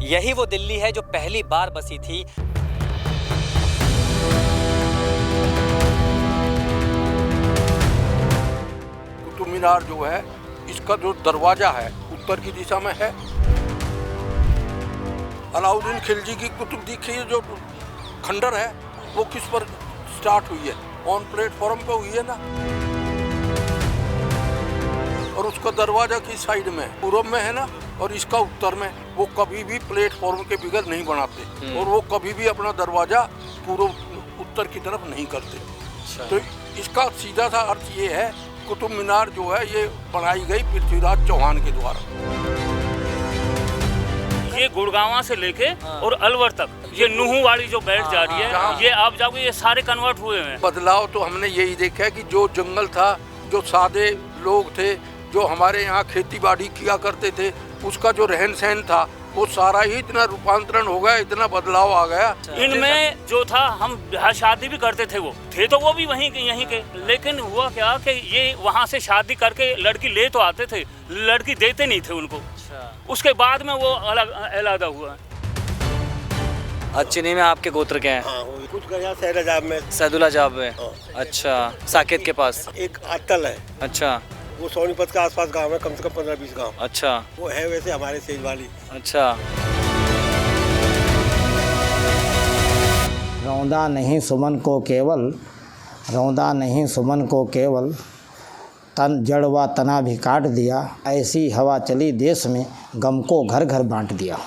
यही वो दिल्ली है जो पहली बार बसी थी। कुतुब मीनार जो है, इसका जो दरवाजा है उत्तर की दिशा में है। अलाउद्दीन खिलजी की कुतुब देखिए जो खंडर है वो किस पर स्टार्ट हुई है, ऑन प्लेटफॉर्म पे हुई है ना। और उसका दरवाजा की साइड में पूर्व में है ना, और इसका उत्तर में। वो कभी भी प्लेटफॉर्म के बगैर नहीं बनाते और वो कभी भी अपना दरवाजा पूर्व उत्तर की तरफ नहीं करते। तो इसका सीधा सा अर्थ ये है, कुतुब मीनार जो है ये बनाई गई पृथ्वीराज चौहान के द्वारा। ये गुड़गांव से लेके और अलवर तक ये नुहू वाली जो बेल्ट जा रही है, ये आप जाओगे ये सारे कन्वर्ट हुए हैं। बदलाव तो हमने यही देखा है कि जो जंगल था, जो सादे लोग थे, जो हमारे यहाँ खेती बाड़ी किया करते थे, उसका जो रहन सहन था वो सारा ही इतना रूपांतरण हो गया, इतना बदलाव आ गया। इनमें जो था, हम ब्याह शादी भी करते थे, वो थे तो वो भी वहीं के यहीं के, लेकिन हुआ क्या कि ये वहाँ से शादी करके लड़की ले तो आते थे, लड़की देते नहीं थे उनको। उसके बाद में वो अलग अलग हुआ। अच्छी में आपके गोत्र के हैं? कुछ सैदुलाजाब में। सैदुलाजाब में, अच्छा। साकेत के पास एक अत्तल है, अच्छा। वो सोनीपत के आसपास गांव है, कम से कम 15-20 गांव। अच्छा, वो है वैसे हमारे सेज वाली। अच्छा। रौंदा नहीं सुमन को केवल, रौंदा नहीं सुमन को केवल, तन जड़ व तना भी काट दिया, ऐसी हवा चली देश में, गम को घर घर बांट दिया।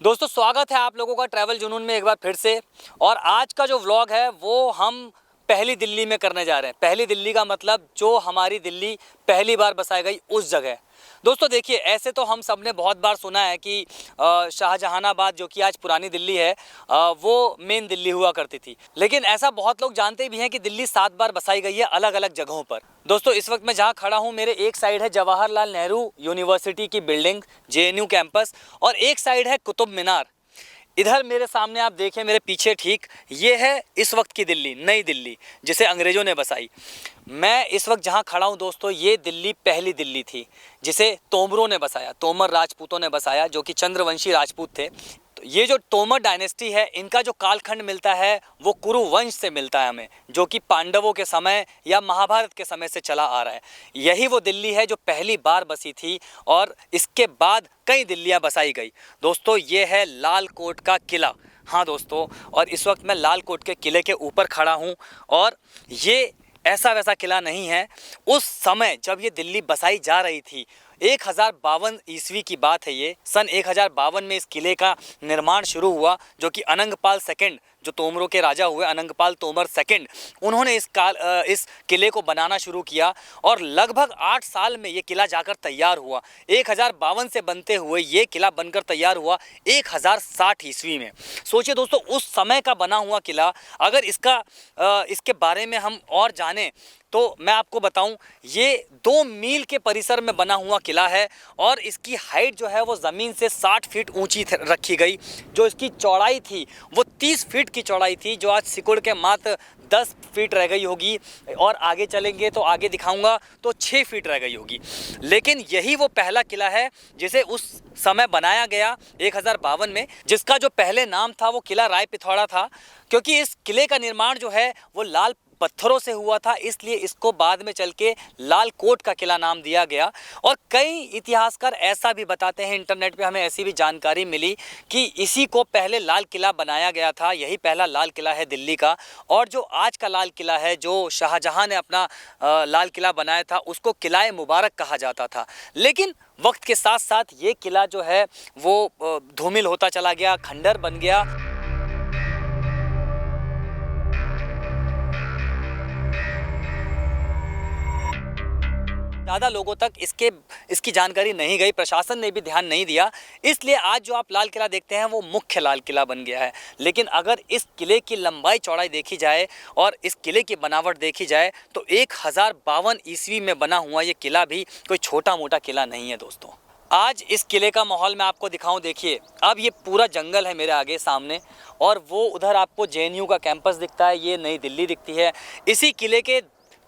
दोस्तों, स्वागत है आप लोगों का ट्रैवल जुनून में एक बार फिर से। और आज का जो व्लॉग है वो हम पहली दिल्ली में करने जा रहे हैं। पहली दिल्ली का मतलब जो हमारी दिल्ली पहली बार बसाई गई उस जगह। दोस्तों देखिए, ऐसे तो हम सब ने बहुत बार सुना है कि शाहजहानाबाद जो कि आज पुरानी दिल्ली है वो मेन दिल्ली हुआ करती थी, लेकिन ऐसा बहुत लोग जानते भी हैं कि दिल्ली 7 बार बसाई गई है अलग अलग जगहों पर। दोस्तों इस वक्त मैं जहाँ खड़ा हूँ, मेरे एक साइड है जवाहरलाल नेहरू यूनिवर्सिटी की बिल्डिंग JNU कैंपस, और एक साइड है कुतुब मीनार। इधर मेरे सामने आप देखें, मेरे पीछे ठीक, ये है इस वक्त की दिल्ली, नई दिल्ली जिसे अंग्रेज़ों ने बसाई। मैं इस वक्त जहाँ खड़ा हूँ दोस्तों, ये दिल्ली पहली दिल्ली थी जिसे तोमरों ने बसाया, तोमर राजपूतों ने बसाया, जो कि चंद्रवंशी राजपूत थे। तो ये जो तोमर डायनेस्टी है, इनका जो कालखंड मिलता है वो कुरु वंश से मिलता है हमें, जो कि पांडवों के समय या महाभारत के समय से चला आ रहा है। यही वो दिल्ली है जो पहली बार बसी थी और इसके बाद कई दिल्लियां बसाई गई। दोस्तों ये है लाल कोट का किला। हाँ दोस्तों, और इस वक्त मैं लाल कोट के किले के ऊपर खड़ा हूँ, और ये ऐसा वैसा किला नहीं है। उस समय जब ये दिल्ली बसाई जा रही थी, 1052 ईस्वी की बात है ये। सन 1052 में इस किले का निर्माण शुरू हुआ, जो कि अनंगपाल सेकंड, जो तोमरों के राजा हुए अनंगपाल तोमर सेकंड, उन्होंने इस किले को बनाना शुरू किया, और लगभग 8 साल में ये किला जाकर तैयार हुआ। 1052 से बनते हुए ये किला बनकर तैयार हुआ 1060 ईस्वी में। सोचिए दोस्तों, उस समय का बना हुआ किला, अगर इसके बारे में हम और जानें तो मैं आपको बताऊं, ये 2 मील के परिसर में बना हुआ किला है, और इसकी हाइट जो है वो ज़मीन से 60 फीट ऊंची रखी गई। जो इसकी चौड़ाई थी वो 30 फीट की चौड़ाई थी, जो आज सिकुड़ के मात्र 10 फीट रह गई होगी, और आगे चलेंगे तो आगे दिखाऊंगा तो 6 फीट रह गई होगी। लेकिन यही वो पहला किला है जिसे उस समय बनाया गया 1052 में, जिसका जो पहले नाम था वो किला राय पिथौरा था, क्योंकि इस किले का निर्माण जो है वो लाल पत्थरों से हुआ था, इसलिए इसको बाद में चल के लाल कोट का किला नाम दिया गया। और कई इतिहासकार ऐसा भी बताते हैं, इंटरनेट पे हमें ऐसी भी जानकारी मिली कि इसी को पहले लाल किला बनाया गया था, यही पहला लाल किला है दिल्ली का। और जो आज का लाल किला है, जो शाहजहां ने अपना लाल किला बनाया था, उसको किला मुबारक कहा जाता था। लेकिन वक्त के साथ साथ ये किला जो है वो धूमिल होता चला गया, खंडर बन गया। ज़्यादा लोगों तक इसकी जानकारी नहीं गई, प्रशासन ने भी ध्यान नहीं दिया, इसलिए आज जो आप लाल किला देखते हैं वो मुख्य लाल किला बन गया है। लेकिन अगर इस किले की लंबाई चौड़ाई देखी जाए और इस किले की बनावट देखी जाए तो 1052 ईस्वी में बना हुआ ये किला भी कोई छोटा मोटा किला नहीं है दोस्तों। आज इस किले का माहौल मैं आपको दिखाऊं, देखिए अब ये पूरा जंगल है मेरे आगे सामने, और वो उधर आपको JNU का कैंपस दिखता है, ये नई दिल्ली दिखती है। इसी किले के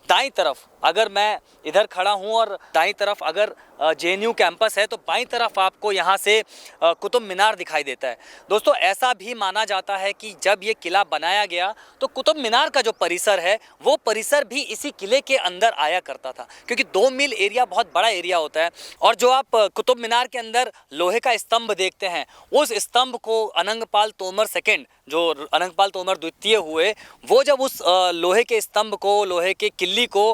दाईं तरफ अगर मैं इधर खड़ा हूँ और दाईं तरफ अगर JNU कैंपस है तो बाईं तरफ आपको यहाँ से कुतुब मीनार दिखाई देता है। दोस्तों ऐसा भी माना जाता है कि जब ये किला बनाया गया तो कुतुब मीनार का जो परिसर है वो परिसर भी इसी किले के अंदर आया करता था, क्योंकि 2 मील एरिया बहुत बड़ा एरिया होता है। और जो आप कुतुब मीनार के अंदर लोहे का स्तंभ देखते हैं, उस स्तंभ को अनंगपाल तोमर सेकंड, जो अनंगपाल तोमर द्वितीय हुए, वो जब उस लोहे के स्तंभ को, लोहे के किल्ली को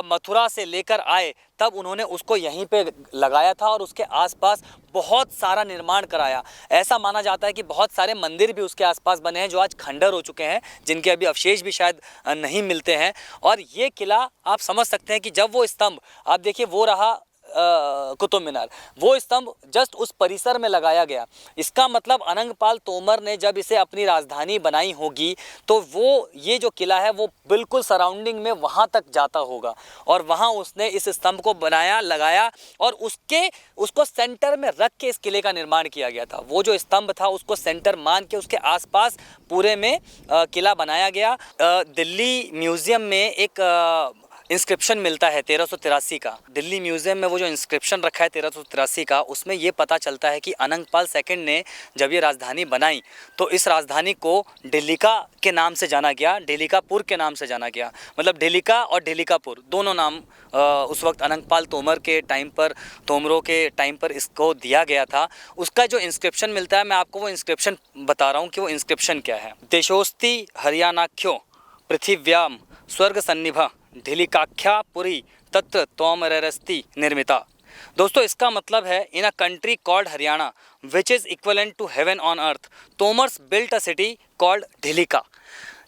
मथुरा से लेकर आए तब उन्होंने उसको यहीं पे लगाया था और उसके आसपास बहुत सारा निर्माण कराया। ऐसा माना जाता है कि बहुत सारे मंदिर भी उसके आसपास बने हैं जो आज खंडर हो चुके हैं, जिनके अभी अवशेष भी शायद नहीं मिलते हैं। और ये किला आप समझ सकते हैं कि जब वो स्तंभ, आप देखिए वो रहा कुतुब मीनार, वो स्तंभ जस्ट उस परिसर में लगाया गया। इसका मतलब अनंगपाल तोमर ने जब इसे अपनी राजधानी बनाई होगी तो वो ये जो किला है वो बिल्कुल सराउंडिंग में वहाँ तक जाता होगा और वहाँ उसने इस स्तंभ को बनाया, लगाया और उसको सेंटर में रख के इस किले का निर्माण किया गया था। वो जो स्तंभ था उसको सेंटर मान के उसके आसपास पूरे में किला बनाया गया। दिल्ली म्यूज़ियम में एक इंस्क्रिप्शन मिलता है 1383 का। दिल्ली म्यूज़ियम में वो जो इंस्क्रिप्शन रखा है 1383 का, उसमें ये पता चलता है कि अनंगपाल सेकंड ने जब ये राजधानी बनाई तो इस राजधानी को ढिल्लिका के नाम से जाना गया, ढिल्लिकापुर के नाम से जाना गया। मतलब ढिल्लिका और ढिल्लिकापुर दोनों नाम उस वक्त अनंगपाल तोमर के टाइम पर, तोमरों के टाइम पर इसको दिया गया था। उसका जो इंस्क्रिप्शन मिलता है, मैं आपको वो इंस्क्रिप्शन बता रहा हूँ कि वो इंस्क्रिप्शन क्या है। देशोस्ति हरियाणाख्यो पृथिव्याम स्वर्ग सन्निभ ढिल्लिकाख्या पुरी तत्र तोमरस्ति निर्मिता। दोस्तों इसका मतलब है, in a country called Haryana which is equivalent to heaven on earth, Tomars built a city called Dhillika.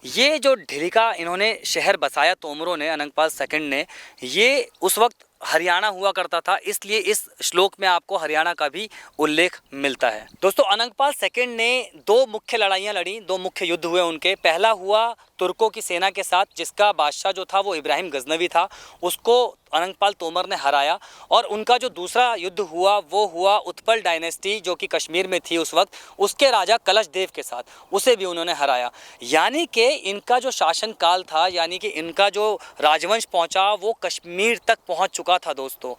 ये जो ढिल्लिका इन्होंने शहर बसाया तोमरों ने, अनंगपाल सेकंड ने, ये उस वक्त हरियाणा हुआ करता था, इसलिए इस श्लोक में आपको हरियाणा का भी उल्लेख मिलता है। दोस्तों अनंगपाल सेकंड ने 2 मुख्य लड़ाइयाँ लड़ी, 2 मुख्य युद्ध हुए उनके। पहला हुआ तुर्कों की सेना के साथ, जिसका बादशाह जो था वो इब्राहिम गजनवी था, उसको अनंगपाल तोमर ने हराया। और उनका जो दूसरा युद्ध हुआ वो हुआ उत्पल डायनेस्टी जो कि कश्मीर में थी उस वक्त, उसके राजा कलश देव के साथ, उसे भी उन्होंने हराया। यानी कि इनका जो शासन काल था, यानी कि इनका जो राजवंश पहुंचा वो कश्मीर तक पहुंच चुका था दोस्तों।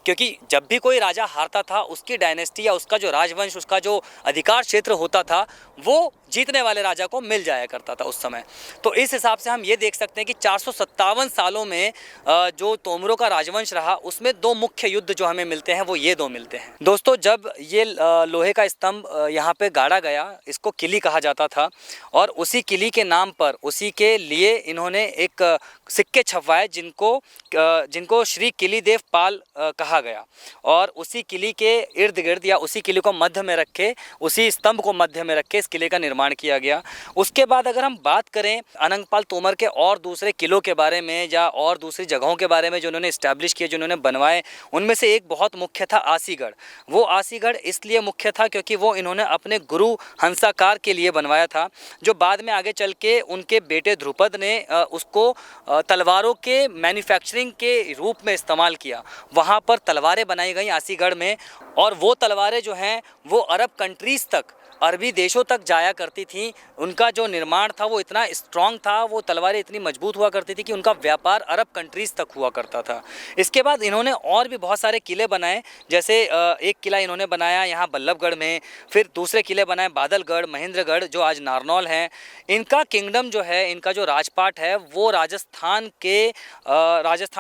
क्योंकि जब भी कोई राजा हारता था, उसकी डायनेस्टी या उसका जो राजवंश, उसका जो अधिकार क्षेत्र होता था, वो जीतने वाले राजा को मिल जाया करता था उस समय। तो इस हिसाब से हम ये देख सकते हैं कि 457 सालों में जो तोमरों का राजवंश रहा, उसमें 2 मुख्य युद्ध जो हमें मिलते हैं वो ये 2 मिलते हैं। दोस्तों जब ये लोहे का स्तंभ यहाँ पे गाड़ा गया, इसको किली कहा जाता था, और उसी किली के नाम पर, उसी के लिए इन्होंने एक सिक्के छपवाए जिनको श्री किली देव पाल कहा गया। और उसी किली के इर्द गिर्द या उसी किले को मध्य में रख के, उसी स्तंभ को मध्य में रख के इस किले का निर्माण किया गया। उसके बाद अगर हम बात करें अनंगपाल तोमर के और दूसरे किलों के बारे में या और दूसरी जगहों के बारे में जो उन्होंने इस्टेब्लिश किए, जो उन्होंने बनवाए, उनमें से एक बहुत मुख्य था आसीगढ़। वो आसीगढ़ इसलिए मुख्य था क्योंकि वो इन्होंने अपने गुरु हंसाकार के लिए बनवाया था, जो बाद में आगे चल के उनके बेटे ध्रुपद ने उसको तलवारों के मैन्युफैक्चरिंग के रूप में इस्तेमाल किया। वहाँ पर तलवारें बनाई गई आसीगढ़ में, और वो तलवारें जो हैं वो अरब कंट्रीज़ तक, अरबी देशों तक जाया करती थी। उनका जो निर्माण था वो इतना स्ट्रॉन्ग था, वो तलवारें इतनी मजबूत हुआ करती थी कि उनका व्यापार अरब कंट्रीज़ तक हुआ करता था। इसके बाद इन्होंने और भी बहुत सारे किले बनाए, जैसे एक किला इन्होंने बनाया यहाँ बल्लभगढ़ में, फिर दूसरे किले बनाए बादलगढ़, महेंद्रगढ़ जो आज नारनौल हैं। इनका किंगडम जो है, इनका जो राजपाट है वो राजस्थान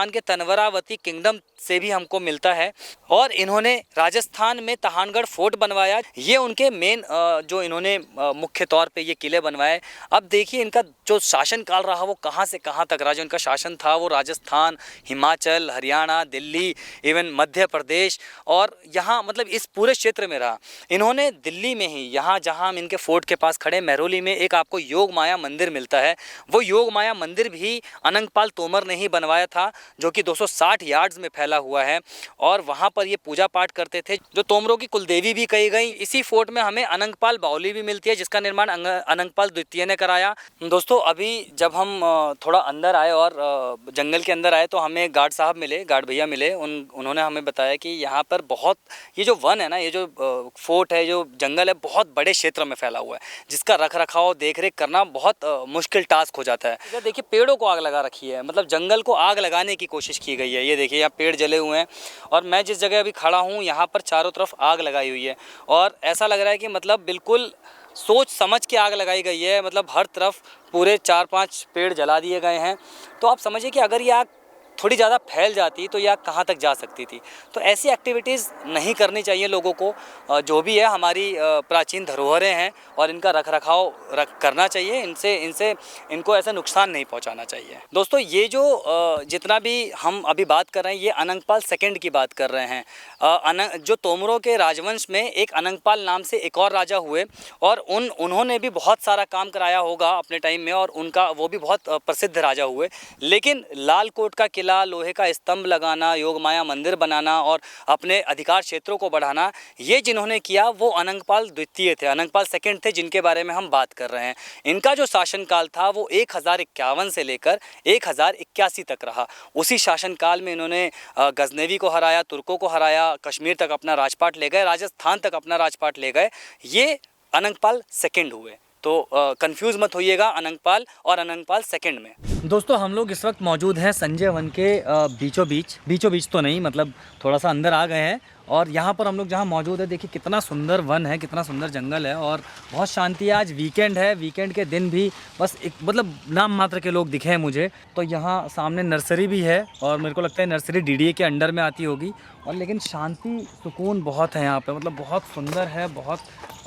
के तनवरावती किंगडम से भी हमको मिलता है। और इन्होंने राजस्थान में तहानगढ़ फोर्ट बनवाया। ये उनके मेन जो इन्होंने मुख्य तौर पे ये किले बनवाए। अब देखिए इनका जो शासन काल रहा वो कहाँ से कहाँ तक रहा। जो इनका शासन था वो राजस्थान, हिमाचल, हरियाणा, दिल्ली, इवन मध्य प्रदेश और यहाँ मतलब इस पूरे क्षेत्र में रहा। इन्होंने दिल्ली में ही, यहाँ जहाँ हम इनके फोर्ट के पास खड़े महरौली में, एक आपको योग माया मंदिर मिलता है। वो योग माया मंदिर भी अनंगपाल तोमर ने ही बनवाया था, जो कि 260 यार्ड्स में फैला हुआ है। और वहाँ पर ये पूजा पाठ करते थे, जो तोमरों की कुलदेवी भी कही गई। इसी फोर्ट में हमें अनंग अनंगपाल बावली भी मिलती है जिसका निर्माण अनंगपाल द्वितीय ने कराया। दोस्तों अभी जब हम थोड़ा अंदर आए और जंगल के अंदर आए तो हमें गार्ड साहब मिले, गार्ड भैया मिले। उन्होंने हमें बताया कि यहाँ पर बहुत ये जो वन है ना, ये जो फोर्ट है, जो जंगल है, बहुत बड़े क्षेत्र में फैला हुआ है जिसका रख रखाव देख रेख करना बहुत मुश्किल टास्क हो जाता है। इधर देखिए पेड़ों को आग लगा रखी है, मतलब जंगल को आग लगाने की कोशिश की गई है। ये देखिए यहाँ पेड़ जले हुए हैं और मैं जिस जगह अभी खड़ा हूँ यहाँ पर चारों तरफ आग लगाई हुई है और ऐसा लग रहा है कि मतलब बिल्कुल सोच समझ के आग लगाई गई है। मतलब हर तरफ पूरे 4-5 पेड़ जला दिए गए हैं। तो आप समझिए कि अगर ये आग थोड़ी ज़्यादा फैल जाती तो यह कहाँ तक जा सकती थी। तो ऐसी एक्टिविटीज़ नहीं करनी चाहिए लोगों को। जो भी है हमारी प्राचीन धरोहरें हैं और इनका रख रखाव करना चाहिए। इनसे इनको ऐसा नुकसान नहीं पहुंचाना चाहिए। दोस्तों ये जो जितना भी हम अभी बात कर रहे हैं ये अनंगपाल सेकंड की बात कर रहे हैं। जो तोमरों के राजवंश में एक अनंगपाल नाम से एक और राजा हुए और उन्होंने भी बहुत सारा काम कराया होगा अपने टाइम में और वो भी बहुत प्रसिद्ध राजा हुए। लेकिन लाल कोट का किला, लोहे का स्तंभ लगाना, योगमाया मंदिर बनाना और अपने अधिकार क्षेत्रों को बढ़ाना, ये जिन्होंने किया वो अनंगपाल द्वितीय थे, अनंगपाल सेकंड थे, जिनके बारे में हम बात कर रहे हैं। इनका जो शासनकाल था वो 1051 से लेकर 1081 तक रहा। उसी शासनकाल में इन्होंने गजनवी को हराया, तुर्कों को हराया, कश्मीर तक अपना राजपाट ले गए, राजस्थान तक अपना राजपाट ले गए। ये अनंगपाल सेकंड हुए। तो कंफ्यूज मत होइएगा अनंगपाल और अनंगपाल सेकंड में। दोस्तों हम लोग इस वक्त मौजूद हैं संजय वन के बीचों बीच तो नहीं, मतलब थोड़ा सा अंदर आ गए हैं और यहाँ पर हम लोग जहाँ मौजूद है देखिए कितना सुंदर वन है, कितना सुंदर जंगल है और बहुत शांति है। आज वीकेंड है, वीकेंड के दिन भी बस एक मतलब नाम मात्र के लोग दिखे हैं मुझे। तो यहाँ सामने नर्सरी भी है और मेरे को लगता है नर्सरी DDA के अंडर में आती होगी। और लेकिन शांति सुकून बहुत है यहाँ पे, मतलब बहुत सुंदर है, बहुत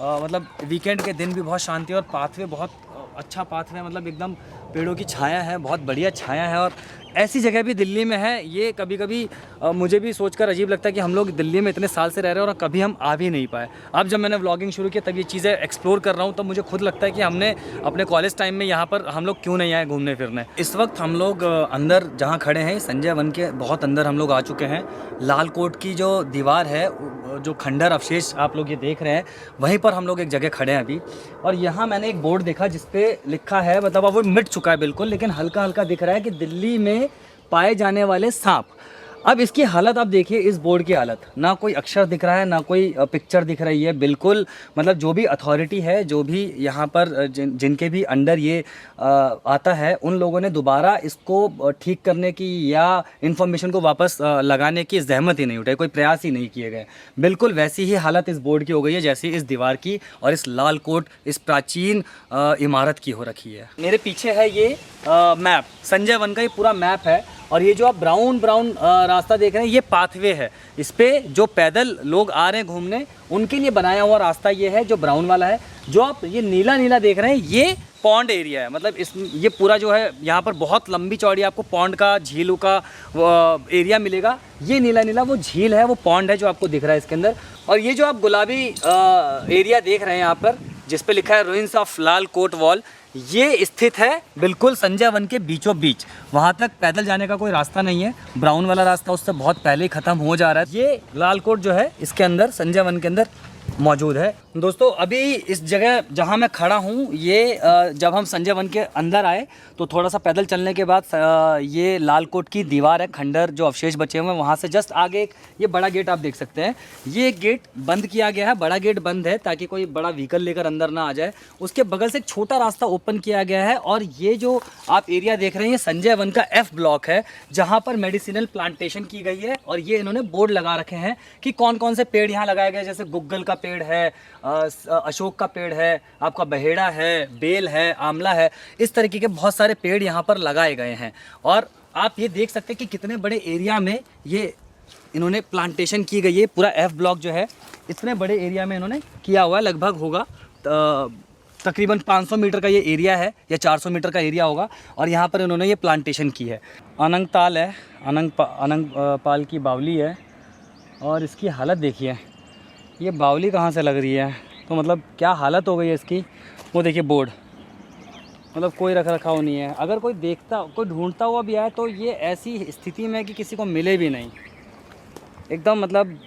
मतलब वीकेंड के दिन भी बहुत शांति और पाथवे बहुत अच्छा पाथवे है, मतलब एकदम पेड़ों की छाया है, बहुत बढ़िया छाया है। और ऐसी जगह भी दिल्ली में है। ये कभी कभी मुझे भी सोचकर अजीब लगता है कि हम लोग दिल्ली में इतने साल से रह रहे हैं और कभी हम आ भी नहीं पाए। अब जब मैंने व्लॉगिंग शुरू किया तब ये चीज़ें एक्सप्लोर कर रहा हूँ तब मुझे खुद लगता है कि हमने अपने कॉलेज टाइम में यहाँ पर हम लोग क्यों नहीं आए घूमने फिरने। इस वक्त हम लोग अंदर जहाँ खड़े हैं संजय वन के बहुत अंदर हम लोग आ चुके हैं। लाल कोट की जो दीवार है, जो खंडर अवशेष आप लोग ये देख रहे हैं, वहीं पर हम लोग एक जगह खड़े हैं अभी। और यहाँ मैंने एक बोर्ड देखा जिसपे लिखा है, मतलब अब वो मिट चुका है बिल्कुल, लेकिन हल्का हल्का दिख रहा है कि दिल्ली में पाए जाने वाले सांप। अब इसकी हालत आप देखिए, इस बोर्ड की हालत, ना कोई अक्षर दिख रहा है ना कोई पिक्चर दिख रही है। बिल्कुल मतलब जो भी अथॉरिटी है, जो भी यहाँ पर जिनके भी अंडर ये आता है, उन लोगों ने दोबारा इसको ठीक करने की या इन्फॉर्मेशन को वापस लगाने की जहमत ही नहीं उठाई, कोई प्रयास ही नहीं किए गए। बिल्कुल वैसी ही हालत इस बोर्ड की हो गई है जैसी इस दीवार की और इस लाल कोट, इस प्राचीन इमारत की हो रखी है। मेरे पीछे है ये मैप, संजय वन का ये पूरा मैप है। और ये जो आप ब्राउन रास्ता देख रहे हैं ये पाथवे है। इस पे जो पैदल लोग आ रहे हैं घूमने उनके लिए बनाया हुआ रास्ता ये है जो ब्राउन वाला है। जो आप ये नीला देख रहे हैं ये पॉन्ड एरिया है, मतलब ये पूरा जो है यहाँ पर बहुत लंबी चौड़ी आपको पॉन्ड का, झीलों का एरिया मिलेगा। ये नीला वो झील है, वो पॉन्ड है जो आपको दिख रहा है इसके अंदर। और ये जो आप गुलाबी एरिया देख रहे हैं यहाँ पर जिस पे लिखा है ruins of Lal Kot wall, ये स्थित है बिल्कुल संजय वन के बीचों बीच। वहाँ तक पैदल जाने का कोई रास्ता नहीं है, ब्राउन वाला रास्ता उससे बहुत पहले ही ख़त्म हो जा रहा है। ये लाल कोट जो है इसके अंदर, संजय वन के अंदर मौजूद है। दोस्तों अभी इस जगह जहाँ मैं खड़ा हूँ ये जब हम संजय वन के अंदर आए तो थोड़ा सा पैदल चलने के बाद ये लाल कोट की दीवार है, खंडर जो अवशेष बचे हुए हैं, वहाँ से जस्ट आगे एक ये बड़ा गेट आप देख सकते हैं। ये गेट बंद किया गया है, बड़ा गेट बंद है ताकि कोई बड़ा व्हीकल लेकर अंदर ना आ जाए। उसके बगल से एक छोटा रास्ता ओपन किया गया है और ये जो आप एरिया देख रहे हैं ये संजय वन का F ब्लॉक है जहाँ पर मेडिसिनल प्लांटेशन की गई है। और ये इन्होंने बोर्ड लगा रखे हैं कि कौन कौन से पेड़ यहाँ लगाए गए, जैसे गुग्गल का पेड़ है, अशोक का पेड़ है, आपका बहेड़ा है, बेल है, आंवला है, इस तरीके के बहुत सारे पेड़ यहाँ पर लगाए गए हैं। और आप ये देख सकते हैं कि कितने बड़े एरिया में ये इन्होंने प्लांटेशन की गई है। पूरा F ब्लॉक जो है इतने बड़े एरिया में इन्होंने किया हुआ है। लगभग होगा तकरीबन 500 मीटर का ये एरिया है या 400 मीटर का एरिया होगा और यहाँ पर इन्होंने ये प्लांटेशन की है। अनंगताल है, अनंगपाल की बावली है और इसकी हालत देखिए, ये बावली कहाँ से लग रही है, तो मतलब क्या हालत हो गई है इसकी। वो देखिए बोर्ड, मतलब कोई रख रखाव नहीं है। अगर कोई देखता, कोई ढूंढता हुआ भी आए तो ये ऐसी स्थिति में कि किसी को मिले भी नहीं, एकदम मतलब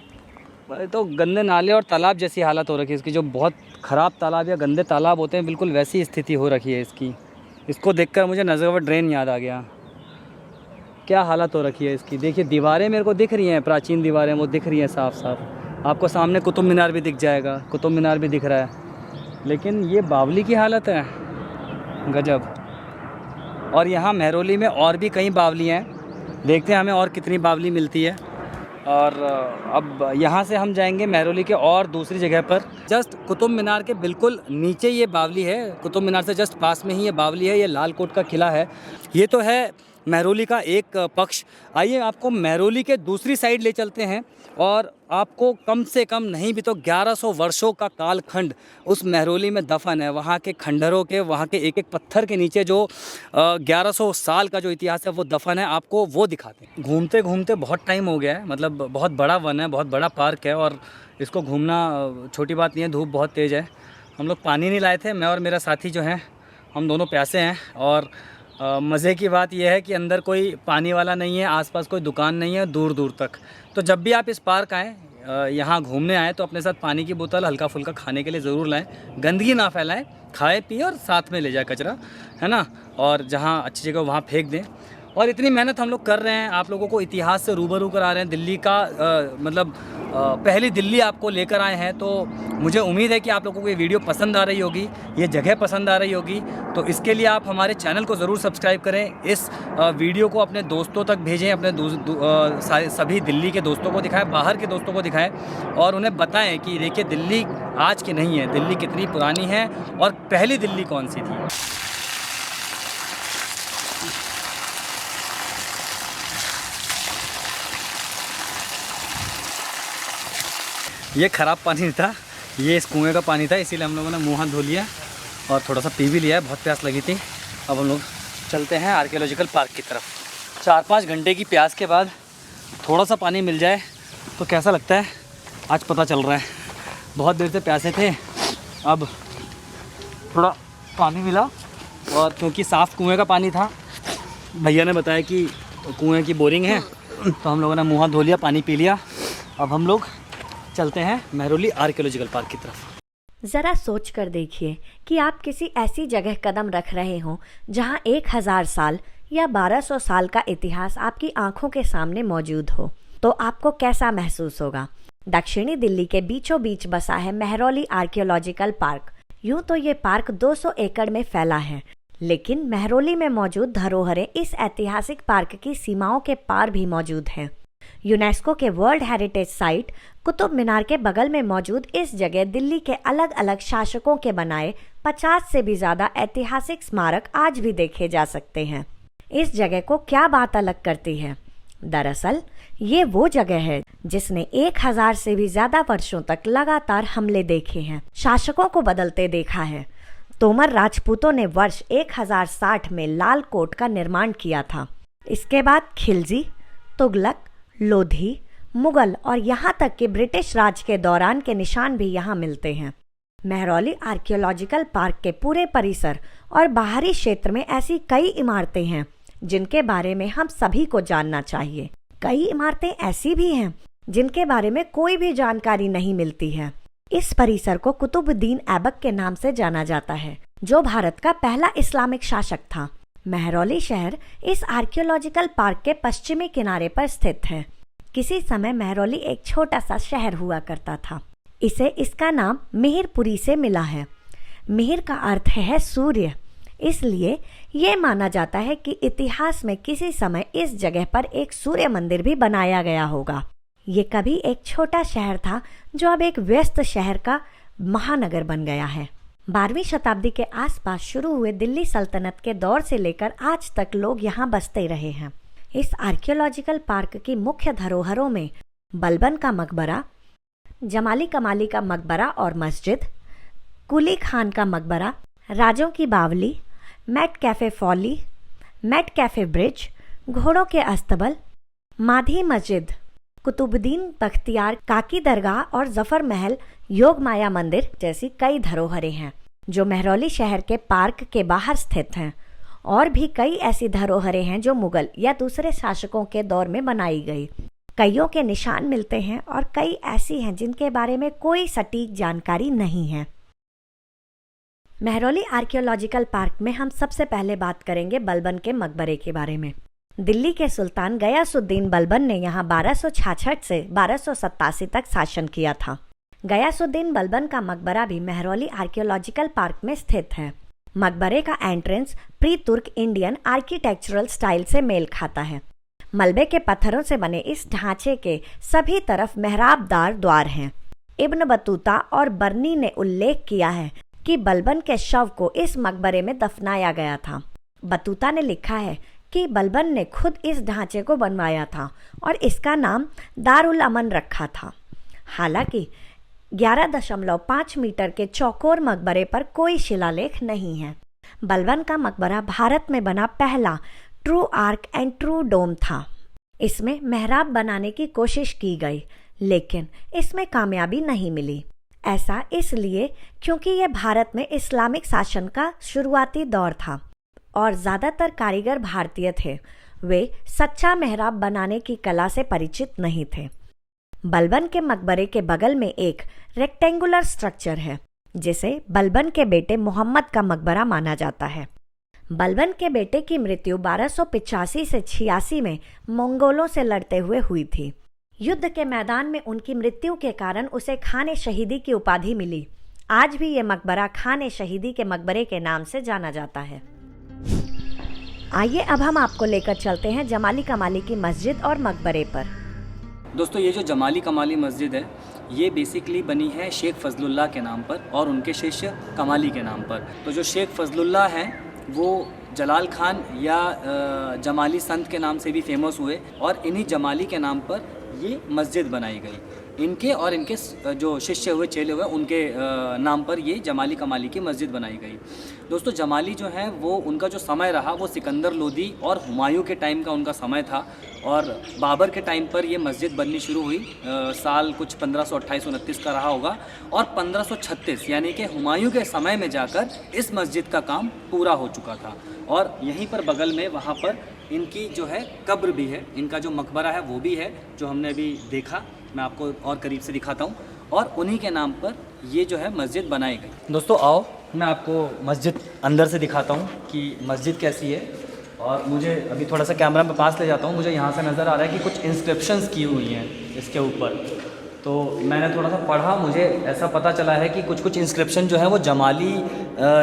भाई तो गंदे नाले और तालाब जैसी हालत हो रखी है इसकी, जो बहुत ख़राब तालाब या गंदे तालाब होते हैं बिल्कुल वैसी स्थिति हो रखी है इसकी। इसको देखकर मुझे नज़रवर ड्रेन याद आ गया। क्या हालत हो रखी है इसकी। देखिए दीवारें मेरे को दिख रही हैं, प्राचीन दीवारें वो दिख रही हैं साफ साफ। आपको सामने कुतुब मीनार भी दिख जाएगा, कुतुब मीनार भी दिख रहा है, लेकिन ये बावली की हालत है, गजब। और यहाँ महरौली में और भी कई बावली हैं, देखते हैं हमें और कितनी बावली मिलती है। और अब यहाँ से हम जाएंगे महरौली के और दूसरी जगह पर। जस्ट कुतुब मीनार के बिल्कुल नीचे ये बावली है, कुतुब मीनार से जस्ट पास में ही ये बावली है। ये लाल कोट का किला है। ये तो है महरौली का एक पक्ष। आइए आपको महरौली के दूसरी साइड ले चलते हैं और आपको कम से कम नहीं भी तो 1100 वर्षों का कालखंड उस महरौली में दफन है। वहाँ के खंडहरों के, वहाँ के एक एक पत्थर के नीचे जो 1100 साल का जो इतिहास है वो दफन है, आपको वो दिखाते हैं। घूमते घूमते बहुत टाइम हो गया है, मतलब बहुत बड़ा वन है, बहुत बड़ा पार्क है और इसको घूमना छोटी बात नहीं है। धूप बहुत तेज़ है। हम लोग पानी नहीं लाए थे, मैं और मेरा साथी जो हैं हम दोनों प्यासे हैं। और मज़े की बात यह है कि अंदर कोई पानी वाला नहीं है, आसपास कोई दुकान नहीं है दूर दूर तक। तो जब भी आप इस पार्क आएँ, यहाँ घूमने आएँ, तो अपने साथ पानी की बोतल, हल्का फुल्का खाने के लिए ज़रूर लाएँ। गंदगी ना फैलाएं, खाए पिए और साथ में ले जाए कचरा, है ना। और जहाँ अच्छी जगह वहाँ फेंक दें। और इतनी मेहनत हम लोग कर रहे हैं, आप लोगों को इतिहास से रूबरू करा रहे हैं। दिल्ली का मतलब पहली दिल्ली आपको लेकर आए हैं, तो मुझे उम्मीद है कि आप लोगों को ये वीडियो पसंद आ रही होगी, ये जगह पसंद आ रही होगी। तो इसके लिए आप हमारे चैनल को ज़रूर सब्सक्राइब करें। इस वीडियो को अपने दोस्तों तक भेजें, अपने सभी दिल्ली के दोस्तों को दिखाएं, बाहर के दोस्तों को दिखाएं और उन्हें बताएं कि देखिए दिल्ली आज की नहीं है, दिल्ली कितनी पुरानी है और पहली दिल्ली कौन सी थी। ये ख़राब पानी नहीं था, ये इस कुएँ का पानी था, इसीलिए हम लोगों ने मुँह हाथ धो लिया और थोड़ा सा पी भी लिया है। बहुत प्यास लगी थी। अब हम लोग चलते हैं आर्कियोलॉजिकल पार्क की तरफ। 4-5 घंटे की प्यास के बाद थोड़ा सा पानी मिल जाए तो कैसा लगता है, आज पता चल रहा है। बहुत देर से प्यासे थे, अब थोड़ा पानी मिला और क्योंकि साफ़ कुएँ का पानी था, भैया ने बताया कि कुएँ की बोरिंग है, तो हम लोगों ने मुँह हाथ धो लिया, पानी पी लिया। अब हम लोग चलते हैं महरौली आर्कियोलॉजिकल पार्क की तरफ। जरा सोच कर देखिए कि आप किसी ऐसी जगह कदम रख रहे हो जहां 1000 साल या 1200 साल का इतिहास आपकी आंखों के सामने मौजूद हो, तो आपको कैसा महसूस होगा। दक्षिणी दिल्ली के बीचों बीच बसा है महरौली आर्कियोलॉजिकल पार्क। यूं तो ये पार्क 200 एकड़ में फैला है, लेकिन महरौली में मौजूद धरोहरें इस ऐतिहासिक पार्क की सीमाओं के पार भी मौजूद हैं। यूनेस्को के world heritage site Qutub Minar के बगल में मौजूद इस जगह दिल्ली के अलग अलग शासकों के बनाए 50 से भी ज्यादा ऐतिहासिक स्मारक आज भी देखे जा सकते हैं। इस जगह को क्या बात अलग करती है? दरअसल ये वो जगह है जिसने 1000 से भी ज्यादा वर्षों तक लगातार हमले देखे हैं, शासकों को बदलते देखा है। तोमर राजपूतों ने वर्ष 1060 में लाल कोट का निर्माण किया था। इसके बाद खिलजी, तुगलक, लोधी, मुगल और यहाँ तक कि ब्रिटिश राज के दौरान के निशान भी यहाँ मिलते हैं। महरौली आर्कियोलॉजिकल पार्क के पूरे परिसर और बाहरी क्षेत्र में ऐसी कई इमारतें हैं जिनके बारे में हम सभी को जानना चाहिए। कई इमारतें ऐसी भी हैं जिनके बारे में कोई भी जानकारी नहीं मिलती है। इस परिसर को कुतुबुद्दीन ऐबक के नाम से जाना जाता है, जो भारत का पहला इस्लामिक शासक था। महरौली शहर इस आर्कियोलॉजिकल पार्क के पश्चिमी किनारे पर स्थित है। किसी समय महरौली एक छोटा सा शहर हुआ करता था। इसे इसका नाम मिहिरपुरी से मिला है। मिहिर का अर्थ है सूर्य, इसलिए ये माना जाता है कि इतिहास में किसी समय इस जगह पर एक सूर्य मंदिर भी बनाया गया होगा। ये कभी एक छोटा शहर था जो अब एक व्यस्त शहर का महानगर बन गया है। 12वीं शताब्दी के आसपास शुरू हुए दिल्ली सल्तनत के दौर से लेकर आज तक लोग यहाँ बसते रहे हैं। इस आर्कियोलॉजिकल पार्क की मुख्य धरोहरों में बलबन का मकबरा, जमाली कमाली का मकबरा और मस्जिद, कुली खान का मकबरा, राजों की बावली, Metcalfe Folly, Metcalfe bridge, घोड़ों के अस्तबल, माधी मस्जिद, कुतुबुद्दीन बख्तियार काकी दरगाह और जफर महल योग माया मंदिर जैसी कई धरोहरें हैं जो महरौली शहर के पार्क के बाहर स्थित हैं। और भी कई ऐसी धरोहरें हैं जो मुगल या दूसरे शासकों के दौर में बनाई गई। कईयों के निशान मिलते हैं और कई ऐसी हैं जिनके बारे में कोई सटीक जानकारी नहीं है। महरौली आर्कियोलॉजिकल पार्क में हम सबसे पहले बात करेंगे बलबन के मकबरे के बारे में। दिल्ली के सुल्तान गयासुद्दीन बलबन ने यहाँ 1266 से 1287 तक शासन किया था। गयासुद्दीन बलबन का मकबरा भी महरौली आर्कियोलॉजिकल पार्क में स्थित है। मकबरे का एंट्रेंस प्री तुर्क इंडियन आर्किटेक्चरल स्टाइल से मेल खाता है। मलबे के पत्थरों से बने इस ढांचे के सभी तरफ मेहराबदार द्वार हैं। इब्न बतूता और बर्नी ने उल्लेख किया है कि बलबन के शव को इस मकबरे में दफनाया गया था। बतूता ने लिखा है कि बलबन ने खुद इस ढांचे को बनवाया था और इसका नाम दारुल अमन रखा था। हालांकि 11.5 मीटर के चौकोर मकबरे पर कोई शिलालेख नहीं है। बलबन का मकबरा भारत में बना पहला true arc and true dome था। इसमें मेहराब बनाने की कोशिश की गई, लेकिन इसमें कामयाबी नहीं मिली। ऐसा इसलिए क्योंकि यह भारत में इस्लामिक शासन का शुरुआती दौर था और ज़्यादातर कारीगर भारतीय थे। वे सच्चा मेहराब बनाने की कला से परिचित नहीं थे। बलबन के मकबरे के बगल में एक रेक्टेंगुलर स्ट्रक्चर है जिसे बलबन के बेटे मोहम्मद का मकबरा माना जाता है। बलबन के बेटे की मृत्यु 1285 से 86 में मंगोलों से लड़ते हुए हुई थी। युद्ध के मैदान में उनकी मृत्यु के कारण उसे खाने शहीदी की उपाधि मिली। आज भी ये मकबरा खाने शहीदी के मकबरे के नाम से जाना जाता है। आइए अब हम आपको लेकर चलते हैं जमाली कमाली की मस्जिद और मकबरे पर। दोस्तों, ये जो जमाली कमाली मस्जिद है ये बेसिकली बनी है शेख फजलुल्लाह के नाम पर और उनके शिष्य कमाली के नाम पर। तो जो शेख फजलुल्लाह हैं वो जलाल खान या जमाली संत के नाम से भी फेमस हुए और इन्हीं जमाली के नाम पर ये मस्जिद बनाई गई। इनके और इनके जो शिष्य हुए, चेले हुए, उनके नाम पर ये जमाली कमाली की मस्जिद बनाई गई। दोस्तों, जमाली जो है वो उनका जो समय रहा वो सिकंदर लोदी और हुमायूं के टाइम का उनका समय था और बाबर के टाइम पर ये मस्जिद बननी शुरू हुई। साल कुछ 1528-29 का रहा होगा और 1536 यानी कि हुमायूं के समय में जाकर इस मस्जिद का काम पूरा हो चुका था। और यहीं पर बगल में वहाँ पर इनकी जो है कब्र भी है, इनका जो मकबरा है वो भी है जो हमने अभी देखा। मैं आपको और करीब से दिखाता हूँ और उन्हीं के नाम पर ये जो है मस्जिद बनाई गई। दोस्तों आओ मैं आपको मस्जिद अंदर से दिखाता हूँ कि मस्जिद कैसी है। और मुझे अभी थोड़ा सा कैमरा में पास ले जाता हूँ। मुझे यहाँ से नज़र आ रहा है कि कुछ इंस्क्रिप्शंस की हुई हैं इसके ऊपर। तो मैंने थोड़ा सा पढ़ा, मुझे ऐसा पता चला है कि कुछ इंस्क्रिप्शन जो है वो जमाली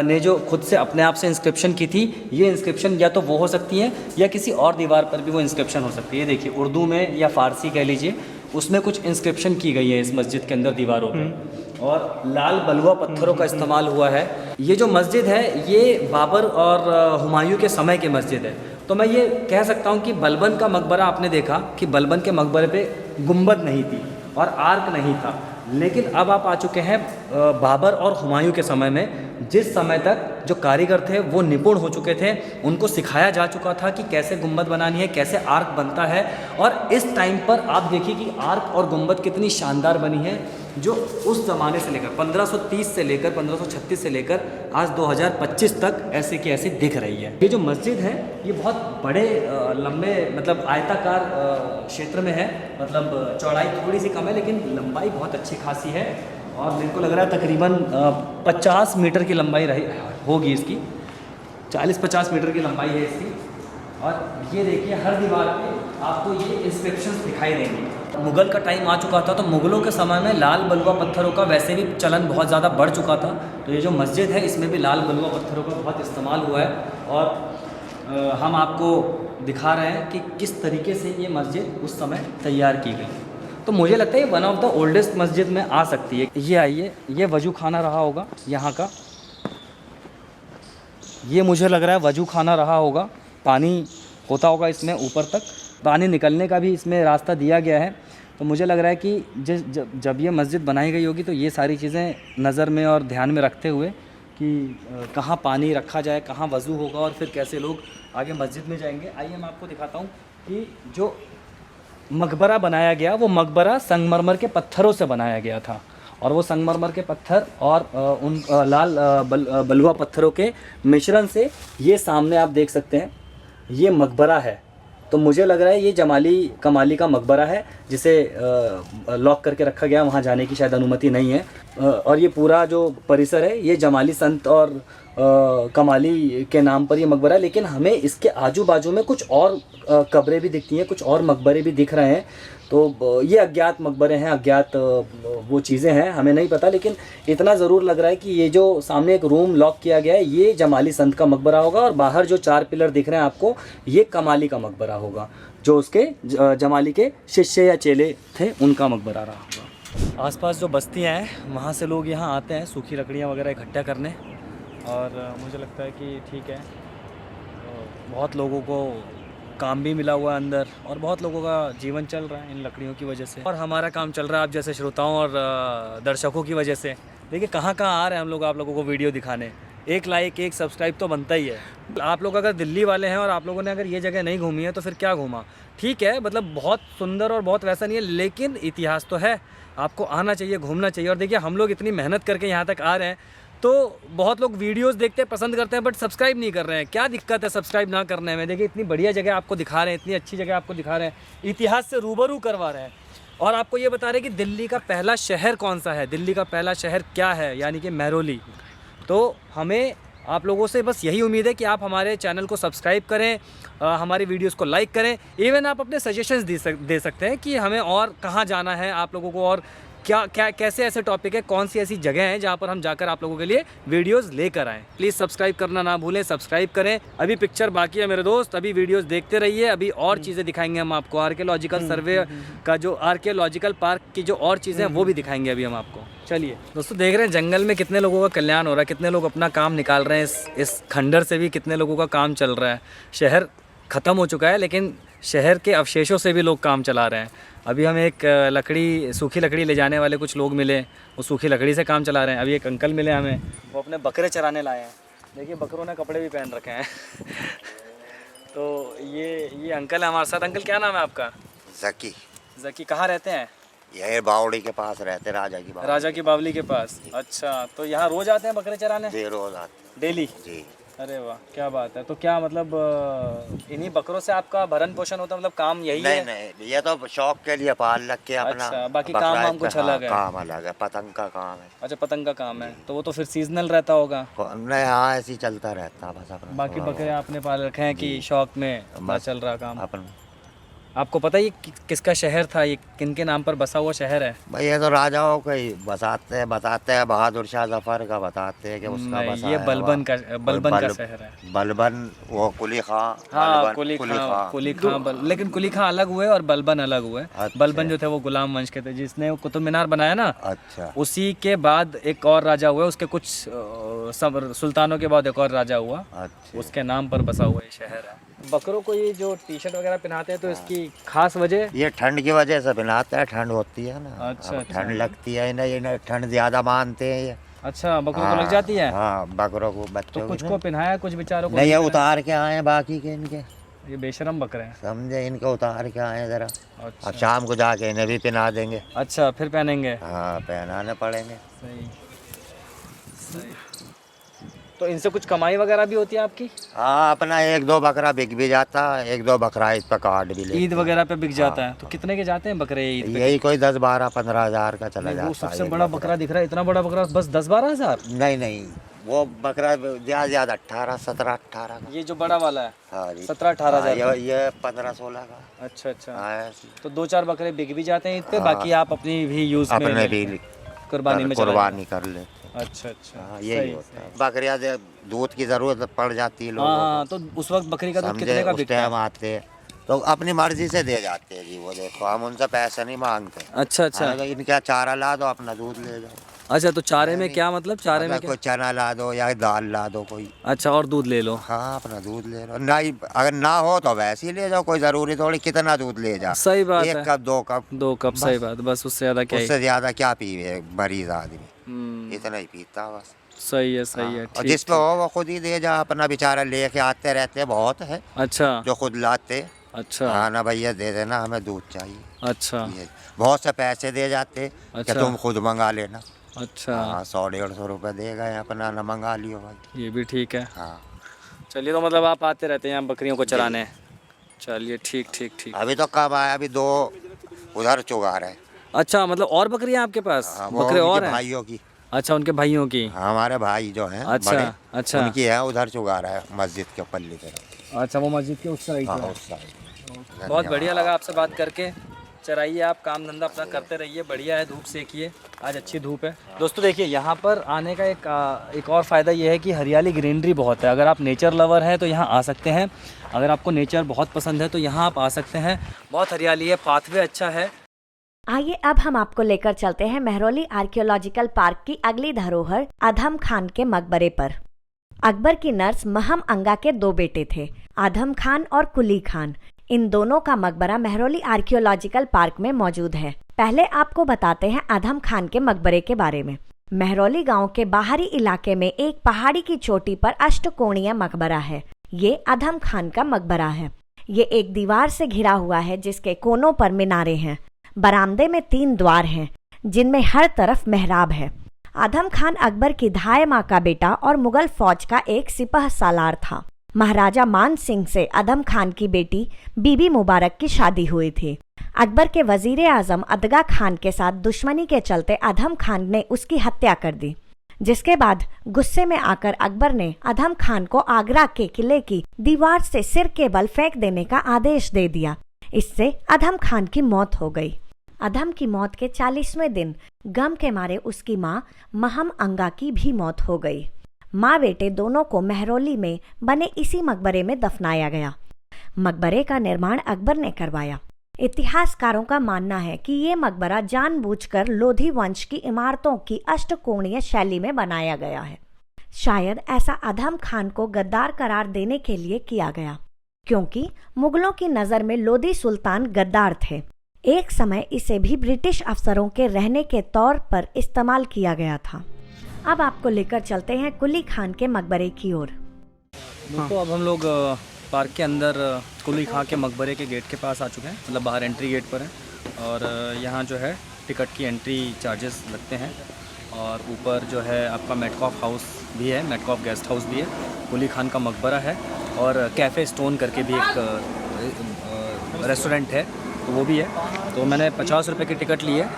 ने जो खुद से अपने आप से इंस्क्रिप्शन की थी, ये इंस्क्रिप्शन या तो वो हो सकती हैं या किसी और दीवार पर भी वो इंस्क्रिप्शन हो सकती है। देखिए उर्दू में या फ़ारसी कह लीजिए, उसमें कुछ इंस्क्रिप्शन की गई है इस मस्जिद के अंदर दीवारों पर और लाल बलुआ पत्थरों का इस्तेमाल हुआ है। ये जो मस्जिद है ये बाबर और हुमायूं के समय की मस्जिद है। तो मैं ये कह सकता हूँ कि बलबन का मकबरा आपने देखा कि बलबन के मकबरे पे गुंबद नहीं थी और आर्क नहीं था, लेकिन अब आप आ चुके हैं बाबर और हुमायूं के समय में। जिस समय तक जो कारीगर थे वो निपुण हो चुके थे, उनको सिखाया जा चुका था कि कैसे गुंबद बनानी है, कैसे आर्क बनता है। और इस टाइम पर आप देखिए कि आर्क और गुंबद कितनी शानदार बनी है, जो उस ज़माने से लेकर 1530 से लेकर 1536 से लेकर आज 2025 तक ऐसे की ऐसी दिख रही है। ये जो मस्जिद है ये बहुत बड़े लंबे मतलब आयताकार क्षेत्र में है, मतलब चौड़ाई थोड़ी सी कम है लेकिन लंबाई बहुत अच्छी खासी है। और मेरे को लग रहा है तकरीबन 50 मीटर की लंबाई रही होगी इसकी, 40-50 मीटर की लंबाई है इसकी। और ये देखिए हर दीवार पे आपको ये इंस्क्रिप्शंस दिखाई देंगे। मुग़ल का टाइम आ चुका था तो मुग़लों के समय में लाल बलुआ पत्थरों का वैसे भी चलन बहुत ज़्यादा बढ़ चुका था। तो ये जो मस्जिद है इसमें भी लाल बलुआ पत्थरों का बहुत इस्तेमाल हुआ है। और हम आपको दिखा रहे हैं कि किस तरीके से ये मस्जिद उस समय तैयार की गई। तो मुझे लगता है ये वन ऑफ द ओल्डेस्ट मस्जिद में आ सकती है। ये आइए, ये वजू खाना रहा होगा यहाँ का, ये मुझे लग रहा है वजू खाना रहा होगा। पानी होता होगा इसमें ऊपर तक, पानी निकलने का भी इसमें रास्ता दिया गया है। तो मुझे लग रहा है कि जब ये मस्जिद बनाई गई होगी तो ये सारी चीज़ें नज़र में और ध्यान में रखते हुए कि कहाँ पानी रखा जाए, कहाँ वज़ू होगा और फिर कैसे लोग आगे मस्जिद में जाएंगे। आइए मैं आपको दिखाता हूँ कि जो मकबरा बनाया गया वो मकबरा संगमरमर के पत्थरों से बनाया गया था। और वो संगमरमर के पत्थर और उन लाल बलुआ पत्थरों के मिश्रण से ये सामने आप देख सकते हैं ये मकबरा है। तो मुझे लग रहा है ये जमाली कमाली का मकबरा है, जिसे लॉक करके रखा गया, वहाँ जाने की शायद अनुमति नहीं है। और ये पूरा जो परिसर है ये जमाली संत और कमाली के नाम पर ये मकबरा है, लेकिन हमें इसके आजू बाजू में कुछ और कब्रें भी दिखती हैं, कुछ और मकबरे भी दिख रहे हैं। तो ये अज्ञात मकबरे हैं, अज्ञात वो चीज़ें हैं, हमें नहीं पता, लेकिन इतना ज़रूर लग रहा है कि ये जो सामने एक रूम लॉक किया गया है ये जमाली संत का मकबरा होगा, और बाहर जो 4 पिलर दिख रहे हैं आपको ये कमाली का मकबरा होगा, जो उसके जमाली के शिष्य या चेले थे उनका मकबरा रहा होगा। आसपास जो बस्तियां हैं वहाँ से लोग यहाँ आते हैं सूखी लकड़ियाँ वगैरह इकट्ठा करने, और मुझे लगता है कि ठीक है, बहुत लोगों को काम भी मिला हुआ है अंदर, और बहुत लोगों का जीवन चल रहा है इन लकड़ियों की वजह से, और हमारा काम चल रहा है आप जैसे श्रोताओं और दर्शकों की वजह से। देखिए कहाँ कहाँ आ रहे हैं हम लोग आप लोगों को वीडियो दिखाने। एक लाइक एक सब्सक्राइब तो बनता ही है। आप लोग अगर दिल्ली वाले हैं और आप लोगों ने अगर ये जगह नहीं घूमी है तो फिर क्या घूमा। ठीक है, मतलब बहुत सुंदर और बहुत वैसा नहीं है, लेकिन इतिहास तो है, आपको आना चाहिए, घूमना चाहिए। और देखिए हम लोग इतनी मेहनत करके यहाँ तक आ रहे हैं, तो बहुत लोग वीडियोस देखते हैं, पसंद करते हैं, बट सब्सक्राइब नहीं कर रहे हैं। क्या दिक्कत है सब्सक्राइब ना करने में? देखिए इतनी बढ़िया जगह आपको दिखा रहे हैं, इतनी अच्छी जगह आपको दिखा रहे हैं, इतिहास से रूबरू करवा रहे हैं, और आपको ये बता रहे हैं कि दिल्ली का पहला शहर कौन सा है, दिल्ली का पहला शहर क्या है, यानी कि महरौली। तो हमें आप लोगों से बस यही उम्मीद है कि आप हमारे चैनल को सब्सक्राइब करें, हमारी वीडियोस को लाइक करें, इवन आप अपने सजेशंस दे सकते हैं कि हमें और कहाँ जाना है आप लोगों को, और क्या कैसे ऐसे टॉपिक है, कौन सी ऐसी जगह है जहाँ पर हम जाकर आप लोगों के लिए वीडियोस लेकर आएँ। प्लीज़ सब्सक्राइब करना ना भूलें, सब्सक्राइब करें। अभी पिक्चर बाकी है मेरे दोस्त, अभी वीडियोस देखते रहिए, अभी और चीज़ें दिखाएंगे हम आपको, आर्कियोलॉजिकल सर्वे का जो आर्कियोलॉजिकल पार्क की जो और चीज़ें हैं वो भी दिखाएंगे अभी हम आपको। चलिए दोस्तों, देख रहे हैं जंगल में कितने लोगों का कल्याण हो रहा है, कितने लोग अपना काम निकाल रहे हैं, इस खंडर से भी कितने लोगों का काम चल रहा है। शहर ख़त्म हो चुका है, लेकिन शहर के अवशेषों से भी लोग काम चला रहे हैं। अभी हमें एक सूखी लकड़ी ले जाने वाले कुछ लोग मिले, वो सूखी लकड़ी से काम चला रहे हैं। अभी एक अंकल मिले हमें, वो अपने बकरे चराने लाए हैं। देखिए बकरों ने कपड़े भी पहन रखे हैं तो ये अंकल है हमारे साथ। अंकल क्या नाम है आपका? जकी। कहाँ रहते हैं? यही बावड़ी के पास रहते, राजा की बावली के पास। अच्छा, तो यहाँ रोज आते हैं बकरे चराने? रोज आते डेली जी। अरे वाह, क्या बात है। तो क्या मतलब इन्हीं बकरों से आपका भरण पोषण होता है, मतलब काम यही है? नहीं, ये तो शौक के लिए पाल रख के अपना। अच्छा, बाकी काम कुछ अलग है? काम अलग है, पतंग का काम है। अच्छा, पतंग का काम है, तो वो तो फिर सीजनल रहता होगा? नहीं, हाँ ऐसे ही चलता रहता है बस अपना। बाकी बकरे आपने पाल रखे हैं कि शौक में बस चल रहा काम अपन? आपको पता है ये किसका शहर था, ये किनके नाम पर बसा हुआ शहर है? भाई ये तो राजाओं का ही बताते हैं, बहादुर शाह जफर का बताते हैं कि उसका बसा ये है। बलबन का शहर है। बलबन वो कुली खां। हाँ, कुली खां, लेकिन कुली खां अलग हुए और बलबन अलग हुए। अच्छा। बलबन जो थे वो गुलाम वंश के थे, जिसने कुतुब मीनार बनाया ना। अच्छा। उसी के बाद एक और राजा हुए, उसके कुछ सुल्तानों के बाद एक और राजा हुआ। अच्छा। उसके नाम पर बसा हुआ ये शहर है। बकरों को ये जो टी शर्ट वगैरह पहनाते हैं तो इसकी खास वजह? ये ठंड की वजह से पहनाते हैं, ठंड होती है ना। अच्छा। ठंड लगती है इन्हें, ठंड ज्यादा मानते हैं ये। अच्छा, बकरों को लग जाती है? हाँ, बकरों को, बच्चों तो कुछ को को पहनाया, कुछ बेचारों को नहीं। ये उतार के आए बाकी के इनके, ये बेशरम बकरे हैं, समझे, इनके उतार के आए जरा। अच्छा। अब शाम को जाके इन्हें भी पहना देंगे। अच्छा, फिर पहनेंगे? हाँ, पहनाने पड़ेंगे। सही। तो इनसे कुछ कमाई वगैरह भी होती है आपकी? हाँ, अपना 1-2 बकरा बिक भी जाता है, 1-2 बकरा इस पर काट भी लेते। ईद वगैरह पे बिक जाता है? तो कितने के जाते हैं बकरे ईद पे? यही कोई 10-12-15 हज़ार का चला जाता है। वो सबसे बड़ा बकरा दिख रहा है, इतना बड़ा बकरा बस 10-12 हज़ार? नहीं, वो बकरा ज्यादा 17-18 का। ये जो बड़ा वाला है? हाँ जी, 17-18 हज़ार। ये 15-16 का। अच्छा। हाँ, तो 2-4 बकरे बिक भी जाते हैं ईद पे, बाकी आप अपनी भी यूज में, अपने भी कुर्बानी कर लेते। अच्छा। यही होता है। बकरियाँ दूध की जरूरत पड़ जाती है लोगों हाँ, तो उस वक्त बकरी का दूध कितने का बिकता है? हम आते हैं तो अपनी मर्जी से दे जाते हैं जी। वो देखो, हम उनसे पैसे नहीं मांगते। अच्छा। तो इनका चारा ला दो, अपना दूध ले जाओ। अच्छा, तो चारे में क्या मतलब? चारे में कोई चना ला दो या दाल ला दो कोई। अच्छा, और दूध ले लो? हाँ, अपना दूध ले लो। नहीं, अगर ना हो तो वैसे ही ले जाओ, कोई जरूरी थोड़ी कितना दूध ले जा। सही बात है। 1 कप 2 कप, सही बात, बस उससे ज्यादा क्या? उससे ज्यादा क्या पीवे मरीज आदमी, इतना ही पीता बस। सही है। और जिस पे हो वो खुद ही दे जा, अपना बेचारा लेके आते रहते बहुत है। अच्छा। जो खुद लाते। अच्छा। हाँ ना भैया, दे देना, हमें दूध चाहिए। अच्छा। बहुत से पैसे दे जाते। अच्छा। कि तुम खुद मंगा लेना। अच्छा। हाँ, 100-150 रुपये दे गए, अपना ना मंगा लियो भाई। ये भी ठीक है। हाँ। चलिए, तो मतलब आप आते रहते हैं यहाँ बकरियों को चराने? चलिए ठीक ठीक ठीक। अभी तो कब आया, अभी 2 उधर चुगा रहे। अच्छा, मतलब और बकरियां आपके पास? हाँ, वो बकरे और उनके हैं? भाइयों की। अच्छा, उनके भाइयों की। हमारे भाई जो हैं अच्छा, बड़े, अच्छा। उनकी है, उधर चुगा रहा है मस्जिद के पल्ली तरफ। अच्छा, वो मस्जिद के उस साइड हाँ, पे है। उस साइड। बहुत बढ़िया लगा आपसे बात करके। चराइए, आप काम धंधा अपना करते रहिए, बढ़िया है, धूप सेकिए, आज अच्छी धूप है। दोस्तों देखिए, यहाँ पर आने का एक और फ़ायदा ये है कि हरियाली, ग्रीनरी बहुत है। अगर आप नेचर लवर हैं तो यहाँ आ सकते हैं, अगर आपको नेचर बहुत पसंद है तो यहाँ आप आ सकते हैं। बहुत हरियाली है, पाथवे अच्छा है। आइए अब हम आपको लेकर चलते हैं महरौली आर्कियोलॉजिकल पार्क की अगली धरोहर आदम खान के मकबरे पर। अकबर की नर्स महम अंगा के 2 बेटे थे, आदम खान और कुली खान। इन दोनों का मकबरा महरौली आर्कियोलॉजिकल पार्क में मौजूद है। पहले आपको बताते हैं आदम खान के मकबरे के बारे में। महरौली गांव के बाहरी इलाके में एक पहाड़ी की चोटी पर अष्टकोणीय मकबरा है। ये आदम खान का मकबरा है। ये एक दीवार से घिरा हुआ है जिसके कोनों पर मीनारे हैं। बरामदे में 3 द्वार हैं जिनमें हर तरफ मेहराब है। आदम खान अकबर की धाय माँ का बेटा और मुगल फौज का एक सिपह सालार था। महाराजा मान सिंह से आदम खान की बेटी बीबी मुबारक की शादी हुई थी। अकबर के वजीर आजम अदगा खान के साथ दुश्मनी के चलते आदम खान ने उसकी हत्या कर दी, जिसके बाद गुस्से में आकर अकबर ने आदम खान को आगरा के किले की दीवार से सिर के बल फेंक देने का आदेश दे दिया। इससे आदम खान की मौत हो गई। आदम की मौत के 40वें दिन गम के मारे उसकी मां महम अंगा की भी मौत हो गई। माँ बेटे दोनों को महरौली में बने इसी मकबरे में दफनाया गया। मकबरे का निर्माण अकबर ने करवाया। इतिहासकारों का मानना है कि ये मकबरा जानबूझकर लोधी वंश की इमारतों की अष्टकोणीय शैली में बनाया गया है। शायद ऐसा आदम खान को गद्दार करार देने के लिए किया गया, क्योंकि मुगलों की नजर में लोधी सुल्तान गद्दार थे। एक समय इसे भी ब्रिटिश अफसरों के रहने के तौर पर इस्तेमाल किया गया था। अब आपको लेकर चलते हैं कुली खान के मकबरे की ओर। दोस्तों अब हम लोग पार्क के अंदर कुली खां के मकबरे के गेट के पास आ चुके हैं, मतलब बाहर एंट्री गेट पर हैं। और यहाँ जो है टिकट की एंट्री चार्जेस लगते हैं। और ऊपर जो है आपका मेटकॉफ हाउस भी है, मेटकॉफ गेस्ट हाउस भी है। कुली खान का मकबरा है और कैफ़े स्टोन करके भी एक रेस्टोरेंट है, तो वो भी है। तो मैंने 50 रुपये की टिकट ली है।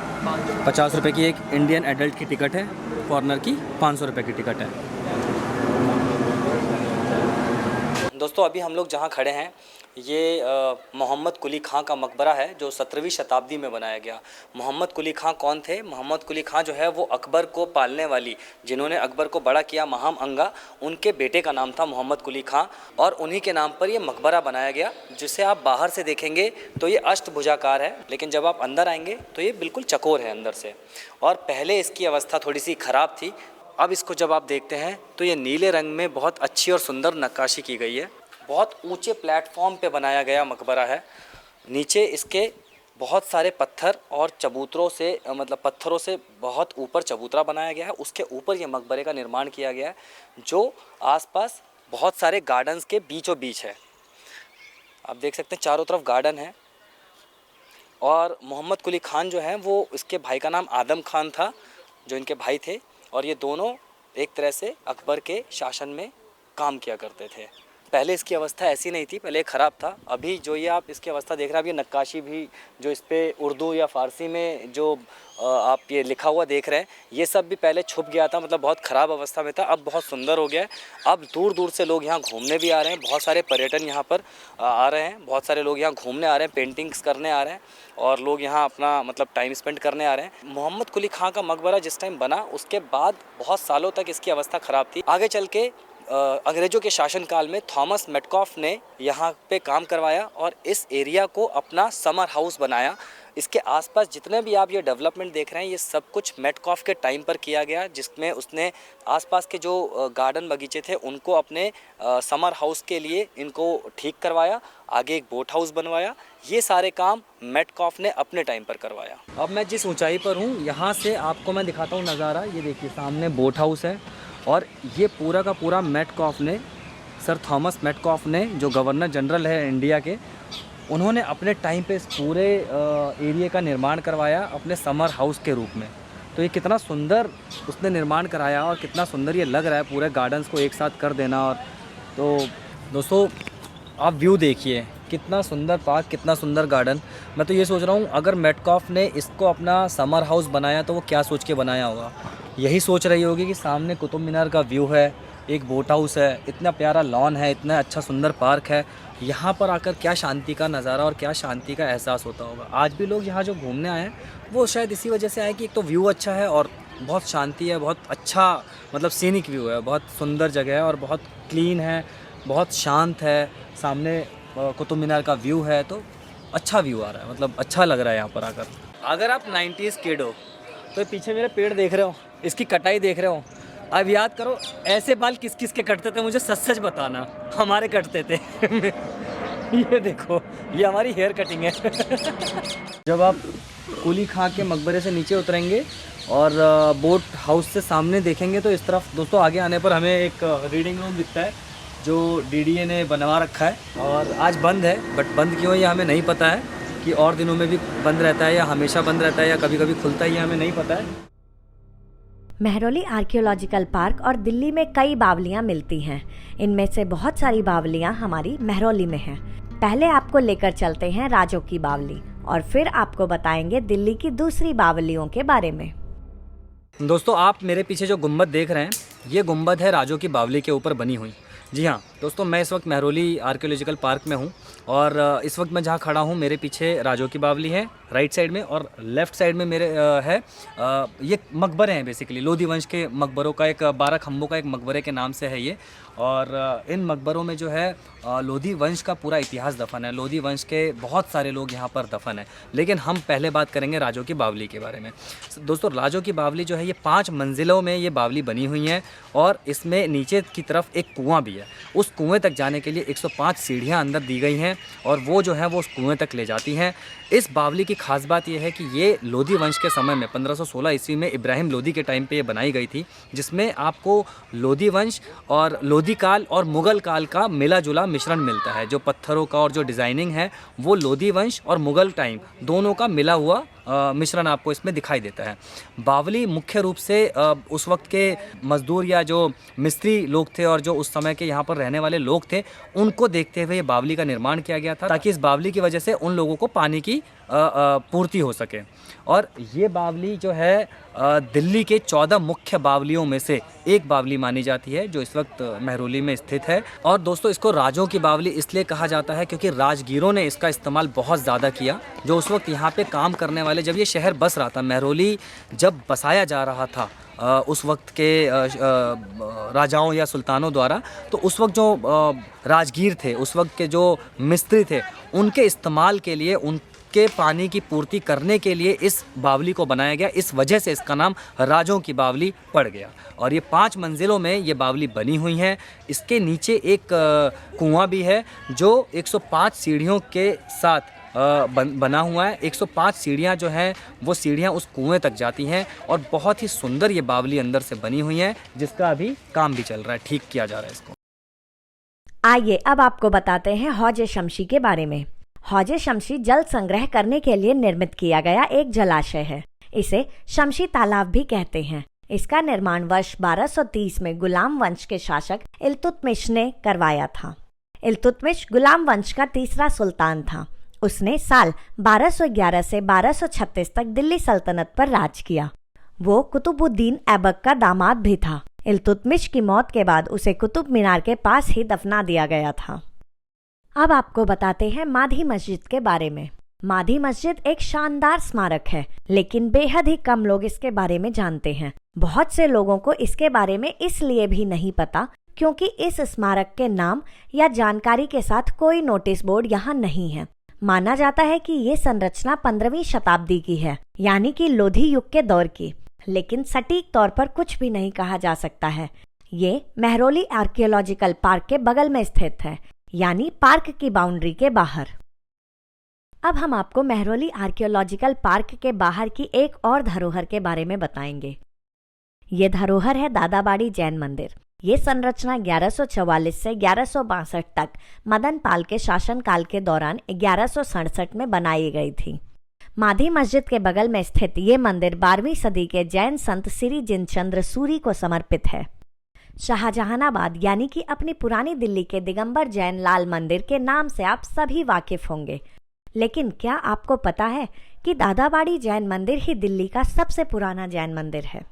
50 रुपये की एक इंडियन एडल्ट की टिकट है, फॉरनर की 500 रुपये की टिकट है। दोस्तों अभी हम लोग जहाँ खड़े हैं ये मोहम्मद कुली खां का मकबरा है जो 17वीं शताब्दी में बनाया गया। मोहम्मद कुली खां कौन थे? मोहम्मद कुली खां जो है वो अकबर को पालने वाली, जिन्होंने अकबर को बड़ा किया, महम अंगा, उनके बेटे का नाम था मोहम्मद कुली खां। और उन्हीं के नाम पर ये मकबरा बनाया गया, जिसे आप बाहर से देखेंगे तो ये अष्टभुजाकार है, लेकिन जब आप अंदर आएंगे तो ये बिल्कुल चकोर है अंदर से। और पहले इसकी अवस्था थोड़ी सी ख़राब थी। अब इसको जब आप देखते हैं तो ये नीले रंग में बहुत अच्छी और सुंदर नक्काशी की गई है। बहुत ऊंचे प्लेटफॉर्म पे बनाया गया मकबरा है। नीचे इसके बहुत सारे पत्थर और चबूतरों से, मतलब पत्थरों से बहुत ऊपर चबूतरा बनाया गया है। उसके ऊपर ये मकबरे का निर्माण किया गया है, जो आसपास बहुत सारे गार्डन्स के बीचों बीच है। आप देख सकते हैं चारों तरफ गार्डन है। और मोहम्मद कुली खान जो हैं वो, इसके भाई का नाम आदम खान था, जो इनके भाई थे। और ये दोनों एक तरह से अकबर के शासन में काम किया करते थे। पहले इसकी अवस्था ऐसी नहीं थी, पहले ख़राब था। अभी जो ये आप इसकी अवस्था देख रहे हैं, अब ये नक्काशी भी जो इस पर उर्दू या फ़ारसी में जो आप ये लिखा हुआ देख रहे हैं, ये सब भी पहले छुप गया था, मतलब बहुत ख़राब अवस्था में था। अब बहुत सुंदर हो गया है। अब दूर दूर से लोग यहाँ घूमने भी आ रहे हैं, बहुत सारे पर्यटन यहाँ पर आ रहे हैं, बहुत सारे लोग यहाँ घूमने आ रहे हैं, पेंटिंग्स करने आ रहे हैं, और लोग यहाँ अपना मतलब टाइम स्पेंड करने आ रहे हैं। मोहम्मद कुली खां का मकबरा जिस टाइम बना, उसके बाद बहुत सालों तक इसकी अवस्था ख़राब थी। आगे चल के अंग्रेज़ों के शासनकाल में थॉमस मेटकॉफ ने यहाँ पे काम करवाया और इस एरिया को अपना समर हाउस बनाया। इसके आसपास जितने भी आप ये डेवलपमेंट देख रहे हैं, ये सब कुछ मेटकॉफ के टाइम पर किया गया, जिसमें उसने आसपास के जो गार्डन बगीचे थे उनको अपने समर हाउस के लिए इनको ठीक करवाया। आगे एक बोट हाउस बनवाया। ये सारे काम मेटकॉफ ने अपने टाइम पर करवाया। अब मैं जिस ऊंचाई पर हूँ, यहाँ से आपको मैं दिखाता हूँ नज़ारा। ये देखिए सामने बोट हाउस है, और ये पूरा का पूरा मेटकॉफ ने, सर थॉमस मेटकॉफ ने, जो गवर्नर जनरल है इंडिया के, उन्होंने अपने टाइम पे इस पूरे एरिया का निर्माण करवाया अपने समर हाउस के रूप में। तो ये कितना सुंदर उसने निर्माण कराया और कितना सुंदर ये लग रहा है, पूरे गार्डन्स को एक साथ कर देना। और तो दोस्तों आप व्यू देखिए, कितना सुंदर पार्क, कितना सुंदर गार्डन। मैं तो ये सोच रहा हूँ अगर मेटकॉफ ने इसको अपना समर हाउस बनाया तो वो क्या सोच के बनाया होगा। यही सोच रही होगी कि सामने कुतुब मीनार का व्यू है, एक बोट हाउस है, इतना प्यारा लॉन है, इतना अच्छा सुंदर पार्क है, यहाँ पर आकर क्या शांति का नज़ारा और क्या शांति का एहसास होता होगा। आज भी लोग यहाँ जो घूमने आए हैं वो शायद इसी वजह से आए कि एक तो व्यू अच्छा है और बहुत शांति है, बहुत अच्छा मतलब सीनिक व्यू है, बहुत सुंदर जगह है और बहुत क्लीन है, बहुत शांत है। सामने कुतुब मीनार का व्यू है तो अच्छा व्यू आ रहा है, मतलब अच्छा लग रहा है यहाँ पर आकर। अगर आप 90s किड हो तो पीछे मेरे पेड़ देख रहे हो, इसकी कटाई देख रहे हो, अब याद करो ऐसे बाल किस किस के कटते थे, मुझे सच सच बताना। हमारे कटते थे ये देखो, ये हमारी हेयर कटिंग है जब आप कुली खां के मकबरे से नीचे उतरेंगे और बोट हाउस से सामने देखेंगे तो इस तरफ दोस्तों आगे आने पर हमें एक रीडिंग रूम दिखता है जो डीडीए ने बनवा रखा है और आज बंद है। बट बंद क्यों है ये हमें नहीं पता है, कि और दिनों में भी बंद रहता है या हमेशा बंद रहता है या कभी कभी खुलता है, ये हमें नहीं पता है। मेहरौली आर्कियोलॉजिकल पार्क और दिल्ली में कई बावलियाँ मिलती हैं। इनमें से बहुत सारी बावलियाँ हमारी मेहरौली में हैं। पहले आपको लेकर चलते हैं राजों की बावली और फिर आपको बताएंगे दिल्ली की दूसरी बावलियों के बारे में। दोस्तों आप मेरे पीछे जो गुंबद देख रहे हैं ये गुंबद है राजों की बावली के ऊपर बनी हुई। जी हाँ दोस्तों, मैं इस वक्त मेहरौली आर्कियोलॉजिकल पार्क में हूँ और इस वक्त मैं जहाँ खड़ा हूँ मेरे पीछे राजों की बावली है राइट साइड में और लेफ़्ट साइड में मेरे है ये मकबरे हैं बेसिकली लोधी वंश के मकबरों का, एक 12 खम्भों का एक मकबरे के नाम से है ये। और इन मकबरों में जो है लोधी वंश का पूरा इतिहास दफन है, लोधी वंश के बहुत सारे लोग यहाँ पर दफन है। लेकिन हम पहले बात करेंगे राजों की बावली के बारे में। दोस्तों राजों की बावली जो है ये 5 मंजिलों में ये बावली बनी हुई है और इसमें नीचे की तरफ एक कुआं भी है। उस कुएं तक जाने के लिए 105 सीढ़ियाँ अंदर दी गई हैं और वो जो है वो उस कुएं तक ले जाती हैं। इस बावली की खास बात यह है कि ये लोधी वंश के समय में 1516 ईस्वी में इब्राहिम लोधी के टाइम पे ये बनाई गई थी, जिसमें आपको लोधी वंश और लोधी काल और मुग़ल काल का मिला जुला मिश्रण मिलता है। जो पत्थरों का और जो डिज़ाइनिंग है वो लोधी वंश और मुग़ल टाइम दोनों का मिला हुआ मिश्रण आपको इसमें दिखाई देता है। बावली मुख्य रूप से उस वक्त के मज़दूर या जो मिस्त्री लोग थे और जो उस समय के यहाँ पर रहने वाले लोग थे उनको देखते हुए ये बावली का निर्माण किया गया था, ताकि इस बावली की वजह से उन लोगों को पानी की पूर्ति हो सके। और ये बावली जो है दिल्ली के 14 मुख्य बावलियों में से एक बावली मानी जाती है जो इस वक्त मेहरौली में स्थित है। और दोस्तों इसको राजों की बावली इसलिए कहा जाता है क्योंकि राजगीरों ने इसका इस्तेमाल बहुत ज़्यादा किया। जो उस वक्त यहाँ पे काम करने वाले, जब ये शहर बस रहा था, मेहरौली जब बसाया जा रहा था उस वक्त के राजाओं या सुल्तानों द्वारा, तो उस वक्त जो राजगीर थे, उस वक्त के जो मिस्त्री थे, उनके इस्तेमाल के लिए, उनके पानी की पूर्ति करने के लिए इस बावली को बनाया गया। इस वजह से इसका नाम राजों की बावली पड़ गया। और ये 5 मंजिलों में ये बावली बनी हुई है। इसके नीचे एक कुआं भी है जो 105 सीढ़ियों के साथ बना हुआ है। 105 सीढ़ियाँ जो हैं वो सीढ़ियाँ उस कुएं तक जाती हैं और बहुत ही सुंदर ये बावली अंदर से बनी हुई है, जिसका अभी काम भी चल रहा है, ठीक किया जा रहा है इसको। आइए अब आपको बताते हैं हौज शमशी के बारे में। हौज शमशी जल संग्रह करने के लिए निर्मित किया गया एक जलाशय है। इसे शमशी तालाब भी कहते हैं। इसका निर्माण वर्ष 1230 में गुलाम वंश के शासक इल्तुतमिश ने करवाया था। इल्तुतमिश गुलाम वंश का तीसरा सुल्तान था। उसने साल 1211 से 1236 तक दिल्ली सल्तनत पर राज किया। वो कुतुबुद्दीन ऐबक का दामाद भी था। इल्तुतमिश की मौत के बाद उसे कुतुब मीनार के पास ही दफना दिया गया था। अब आपको बताते हैं माधी मस्जिद के बारे में। माधी मस्जिद एक शानदार स्मारक है, लेकिन बेहद ही कम लोग इसके बारे में जानते हैं। बहुत से लोगों को इसके बारे में इसलिए भी नहीं पता क्योंकि इस स्मारक के नाम या जानकारी के साथ कोई नोटिस बोर्ड यहाँ नहीं है। माना जाता है कि ये संरचना 15वीं शताब्दी की है, यानी कि लोधी युग के दौर की, लेकिन सटीक तौर पर कुछ भी नहीं कहा जा सकता है। ये मेहरौली आर्कियोलॉजिकल पार्क के बगल में स्थित है, यानी पार्क की बाउंड्री के बाहर। अब हम आपको मेहरौली आर्कियोलॉजिकल पार्क के बाहर की एक और धरोहर के बारे में बताएंगे। ये धरोहर है दादाबाड़ी जैन मंदिर। ये संरचना 1144 से 1162 तक मदन पाल के शासनकाल के दौरान 1167 में बनाई गई थी। माधी मस्जिद के बगल में स्थित ये मंदिर 12वीं सदी के जैन संत श्री जिनचंद्र सूरी को समर्पित है। शाहजहानाबाद यानी कि अपनी पुरानी दिल्ली के दिगंबर जैन लाल मंदिर के नाम से आप सभी वाकिफ होंगे, लेकिन क्या आपको पता है कि दादाबाड़ी जैन मंदिर ही दिल्ली का सबसे पुराना जैन मंदिर है।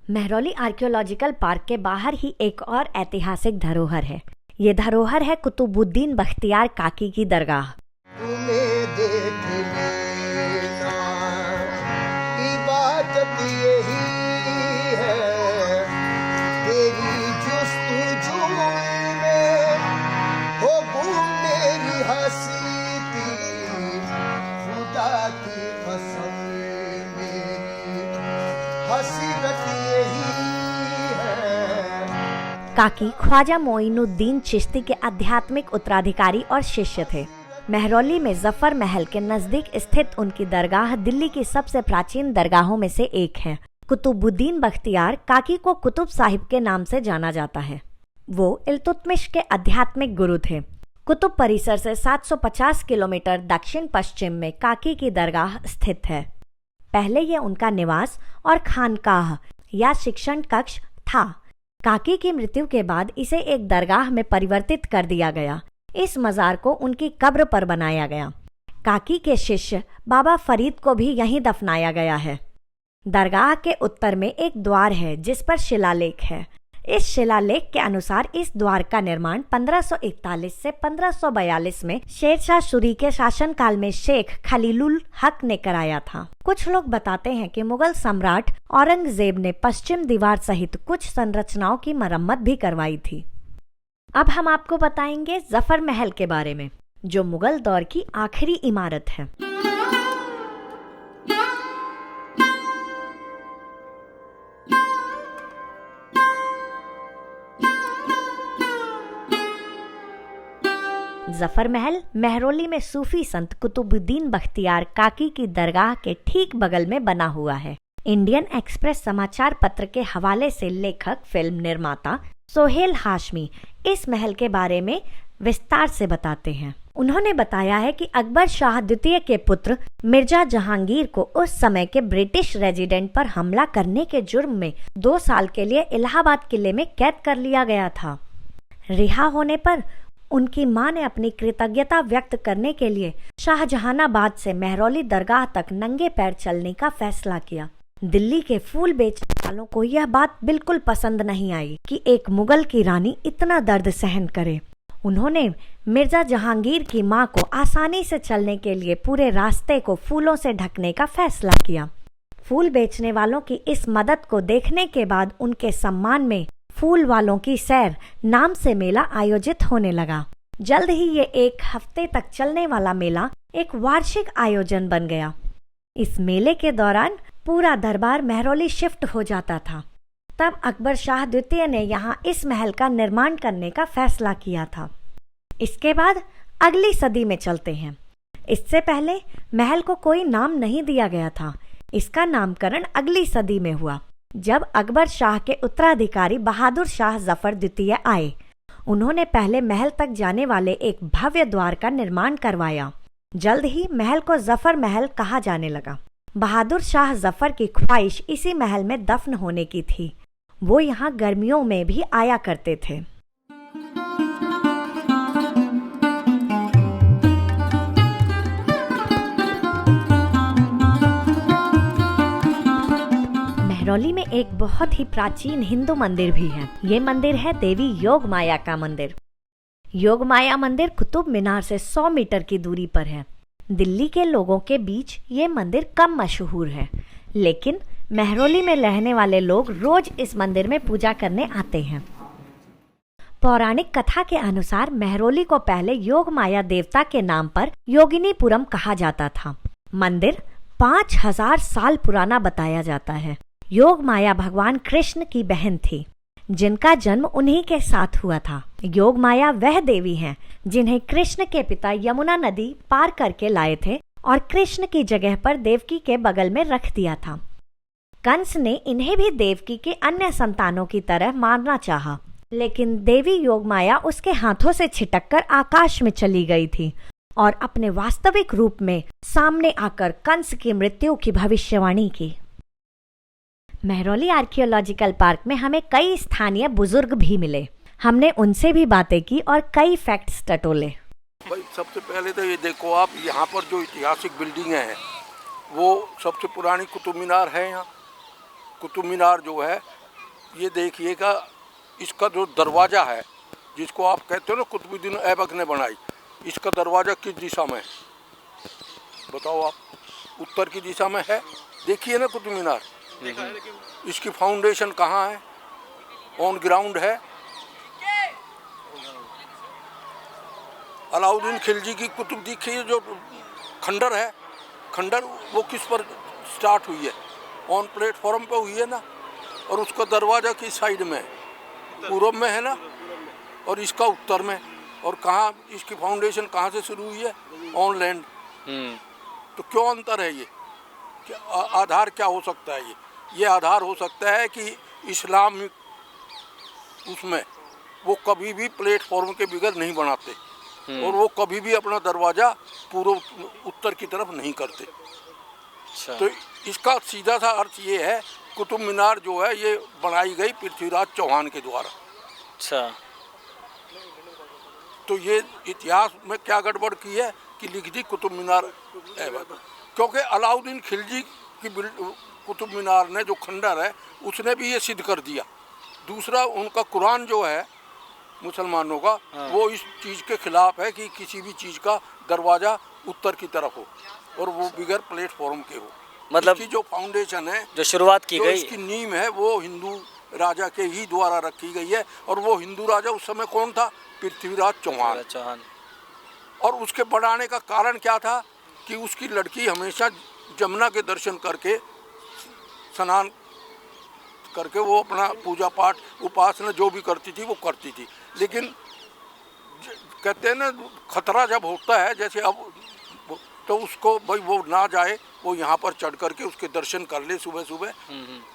महरौली आर्कियोलॉजिकल पार्क के बाहर ही एक और ऐतिहासिक धरोहर है। ये धरोहर है कुतुबुद्दीन बख्तियार काकी की दरगाह। काकी ख्वाजा मोइनुद्दीन चिश्ती के आध्यात्मिक उत्तराधिकारी और शिष्य थे। महरौली में जफर महल के नजदीक स्थित उनकी दरगाह दिल्ली की सबसे प्राचीन दरगाहों में से एक है। कुतुबुद्दीन बख्तियार काकी को कुतुब साहिब के नाम से जाना जाता है। वो इल्तुतमिश के आध्यात्मिक गुरु थे। कुतुब परिसर से 750 किलोमीटर दक्षिण पश्चिम में काकी की दरगाह स्थित है। पहले ये उनका निवास और खानकाह या शिक्षण कक्ष था। काकी की मृत्यु के बाद इसे एक दरगाह में परिवर्तित कर दिया गया। इस मजार को उनकी कब्र पर बनाया गया। काकी के शिष्य बाबा फरीद को भी यहीं दफनाया गया है। दरगाह के उत्तर में एक द्वार है जिस पर शिलालेख है। इस शिलालेख के अनुसार इस द्वार का निर्माण 1541 से 1542 में शेरशाह सूरी के शासनकाल में शेख खलीलुल हक ने कराया था। कुछ लोग बताते हैं कि मुगल सम्राट औरंगजेब ने पश्चिम दीवार सहित कुछ संरचनाओं की मरम्मत भी करवाई थी। अब हम आपको बताएंगे जफर महल के बारे में, जो मुगल दौर की आखिरी इमारत है। जफर महल महरौली में सूफी संत कुतुबुद्दीन बख्तियार काकी की दरगाह के ठीक बगल में बना हुआ है। इंडियन एक्सप्रेस समाचार पत्र के हवाले से लेखक फिल्म निर्माता सोहेल हाशमी इस महल के बारे में विस्तार से बताते हैं। उन्होंने बताया है कि अकबर शाह द्वितीय के पुत्र मिर्जा जहांगीर को उस समय के ब्रिटिश रेजिडेंट पर हमला करने के जुर्म में 2 साल के लिए इलाहाबाद किले में कैद कर लिया गया था। रिहा होने पर उनकी मां ने अपनी कृतज्ञता व्यक्त करने के लिए शाहजहानाबाद से महरौली दरगाह तक नंगे पैर चलने का फैसला किया। दिल्ली के फूल बेचने वालों को यह बात बिल्कुल पसंद नहीं आई कि एक मुगल की रानी इतना दर्द सहन करे। उन्होंने मिर्जा जहांगीर की मां को आसानी से चलने के लिए पूरे रास्ते को फूलों से ढकने का फैसला किया। फूल बेचने वालों की इस मदद को देखने के बाद उनके सम्मान में फूल वालों की सैर नाम से मेला आयोजित होने लगा। जल्द ही ये 1 हफ्ते तक चलने वाला मेला एक वार्षिक आयोजन बन गया। इस मेले के दौरान पूरा दरबार महरौली शिफ्ट हो जाता था। तब अकबर शाह द्वितीय ने यहाँ इस महल का निर्माण करने का फैसला किया था। इसके बाद अगली सदी में चलते हैं। इससे पहले महल को कोई नाम नहीं दिया गया था। इसका नामकरण अगली सदी में हुआ जब अकबर शाह के उत्तराधिकारी बहादुर शाह जफर द्वितीय आए। उन्होंने पहले महल तक जाने वाले एक भव्य द्वार का निर्माण करवाया। जल्द ही महल को जफर महल कहा जाने लगा। बहादुर शाह जफर की ख्वाहिश इसी महल में दफन होने की थी। वो यहाँ गर्मियों में भी आया करते थे। महरौली में एक बहुत ही प्राचीन हिंदू मंदिर भी है। ये मंदिर है देवी योग माया का मंदिर। योग माया मंदिर कुतुब मीनार से 100 मीटर की दूरी पर है। दिल्ली के लोगों के बीच ये मंदिर कम मशहूर है, लेकिन महरौली में रहने वाले लोग रोज इस मंदिर में पूजा करने आते हैं। पौराणिक कथा के अनुसार महरौली को पहले योग माया देवता के नाम पर योगिनीपुरम कहा जाता था। मंदिर 5000 साल पुराना बताया जाता है। योग माया भगवान कृष्ण की बहन थी, जिनका जन्म उन्हीं के साथ हुआ था। योग माया वह देवी हैं जिन्हें कृष्ण के पिता यमुना नदी पार करके लाए थे और कृष्ण की जगह पर देवकी के बगल में रख दिया था। कंस ने इन्हें भी देवकी के अन्य संतानों की तरह मारना चाहा, लेकिन देवी योग माया उसके हाथों से छिटककर आकाश में चली गई थी और अपने वास्तविक रूप में सामने आकर कंस की मृत्यु की भविष्यवाणी की। महरौली आर्कियोलॉजिकल पार्क में हमें कई स्थानीय बुजुर्ग भी मिले। हमने उनसे भी बातें की और कई फैक्ट्स टटोले। भाई सबसे पहले तो ये देखो आप, यहाँ पर जो ऐतिहासिक बिल्डिंगें हैं वो सबसे पुरानी कुतुब मीनार है। यहाँ कुतुब मीनार जो है ये देखिएगा, इसका जो दरवाज़ा है जिसको आप कहते हो ना कुतुबुद्दीन ऐबक ने बनाई, इसका दरवाज़ा किस दिशा में है बताओ आप? उत्तर की दिशा में है। देखिए ना कुतुब मीनार, इसकी फाउंडेशन कहाँ है? ऑन ग्राउंड है। अलाउद्दीन खिलजी की कुतुब देखिए जो खंडर है, खंडर वो किस पर स्टार्ट हुई है? ऑन प्लेटफॉर्म पे हुई है ना। और उसका दरवाज़ा किस साइड में है? पूरब में है ना, और इसका उत्तर में। और कहाँ इसकी फाउंडेशन कहाँ से शुरू हुई है? On land. तो क्यों अंतर है ये? आधार क्या हो सकता है? ये आधार हो सकता है कि इस्लाम उसमें वो कभी भी प्लेटफॉर्म के बगैर नहीं बनाते और वो कभी भी अपना दरवाज़ा पूर्व उत्तर की तरफ नहीं करते। तो इसका सीधा सा अर्थ ये है, कुतुब मीनार जो है ये बनाई गई पृथ्वीराज चौहान के द्वारा। अच्छा, तो ये इतिहास में क्या गड़बड़ की है कि लिख दी कुतुब मीनार ऐबक, क्योंकि अलाउद्दीन खिलजी की कुतुब मीनार ने जो खंडर है उसने भी ये सिद्ध कर दिया। दूसरा, उनका कुरान जो है मुसलमानों का, वो इस चीज़ के खिलाफ है कि किसी भी चीज़ का दरवाज़ा उत्तर की तरफ हो और वो बगैर प्लेटफॉर्म के हो। मतलब इसकी जो फाउंडेशन है, जो शुरुआत की जो गई, इसकी नींव है, वो हिंदू राजा के ही द्वारा रखी गई है। और वो हिंदू राजा उस समय कौन था? पृथ्वीराज चौहान। और उसके बढ़ाने का कारण क्या था कि उसकी लड़की हमेशा जमुना के दर्शन करके, स्नान करके वो अपना पूजा पाठ उपासना जो भी करती थी वो करती थी। लेकिन कहते हैं ना, खतरा जब होता है जैसे अब, तो उसको भाई वो ना जाए, वो यहाँ पर चढ़ करके उसके दर्शन कर ले सुबह सुबह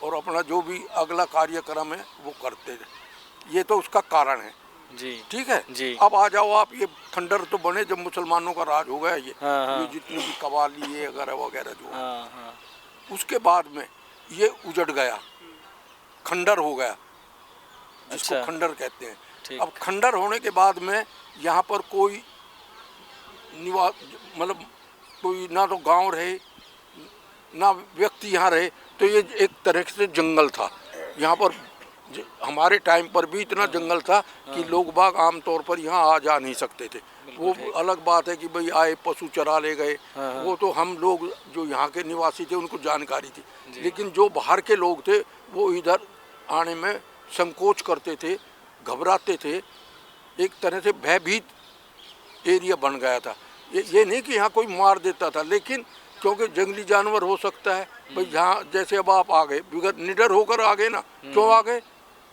और अपना जो भी अगला कार्यक्रम है वो करते रहे। ये तो उसका कारण है जी। ठीक है जी। अब आ जाओ आप, ये खंडर तो बने जब मुसलमानों का राज हो गया। ये जितनी भी कवाली ये वगैरह वगैरह जो उसके बाद में ये उजड़ गया, खंडर हो गया, जिसको अच्छा। खंडर कहते हैं। अब खंडर होने के बाद में यहाँ पर कोई निवास, मतलब कोई ना तो गांव रहे ना व्यक्ति यहाँ रहे, तो ये एक तरह से जंगल था। यहाँ पर हमारे टाइम पर भी इतना जंगल था कि लोग बाग आमतौर पर यहाँ आ जा नहीं सकते थे। वो अलग बात है कि भाई आए पशु चरा ले गए, वो तो हम लोग जो यहाँ के निवासी थे उनको जानकारी थी। लेकिन जो बाहर के लोग थे वो इधर आने में संकोच करते थे, घबराते थे। एक तरह से भयभीत एरिया बन गया था। ये नहीं कि यहाँ कोई मार देता था, लेकिन क्योंकि जंगली जानवर हो सकता है भाई, जहाँ जैसे अब आप आ गए बिगड़ निडर होकर आ गए ना। क्यों आ गए?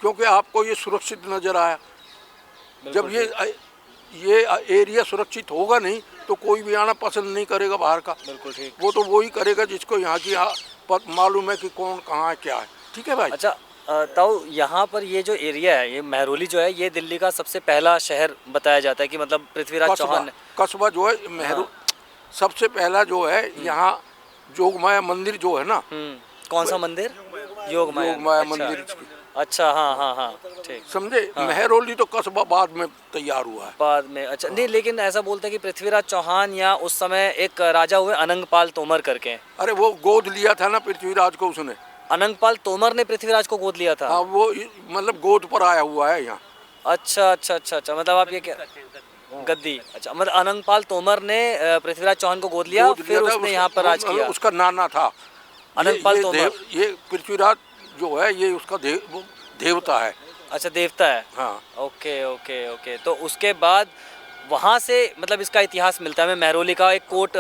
क्योंकि आपको ये सुरक्षित नज़र आया। जब ये एरिया सुरक्षित होगा नहीं तो कोई भी आना पसंद नहीं करेगा बाहर का। बिल्कुल ठीक। वो तो वही करेगा जिसको यहाँ की मालूम है कि कौन कहाँ है क्या है। ठीक है भाई। अच्छा ताऊ, यहाँ पर ये जो एरिया है, ये महरौली जो है, ये दिल्ली का सबसे पहला शहर बताया जाता है कि मतलब पृथ्वीराज चौहान ने। कस्बा जो है महरौली सबसे पहला जो है। यहाँ जोगमाया मंदिर जो है ना। कौन सा मंदिर? योगमाया मंदिर। अच्छा, हाँ हाँ हाँ, ठीक, समझे। महरौली तो कस्बा बाद में तैयार हुआ है, बाद में। अच्छा, नहीं, लेकिन ऐसा बोलते हैं कि पृथ्वीराज चौहान या उस समय एक राजा हुए अनंगपाल तोमर करके। अरे वो गोद लिया था ना पृथ्वीराज को उसने। अनंगपाल तोमर ने पृथ्वीराज को गोद लिया था। हाँ, वो मतलब गोद पर आया हुआ है यहाँ। अच्छा अच्छा अच्छा अच्छा, मतलब आप ये क्या गद्दी? अच्छा, मतलब अनंगपाल तोमर ने पृथ्वीराज चौहान को गोद लिया, फिर उसने यहाँ पर राज किया। उसका नाना था अनंगपाल तोमर। ये पृथ्वीराज जो है ये उसका देवता है। अच्छा, देवता है। हाँ। Okay okay okay. तो उसके बाद वहाँ से मतलब इसका इतिहास मिलता है। मैं महरौली का एक कोट,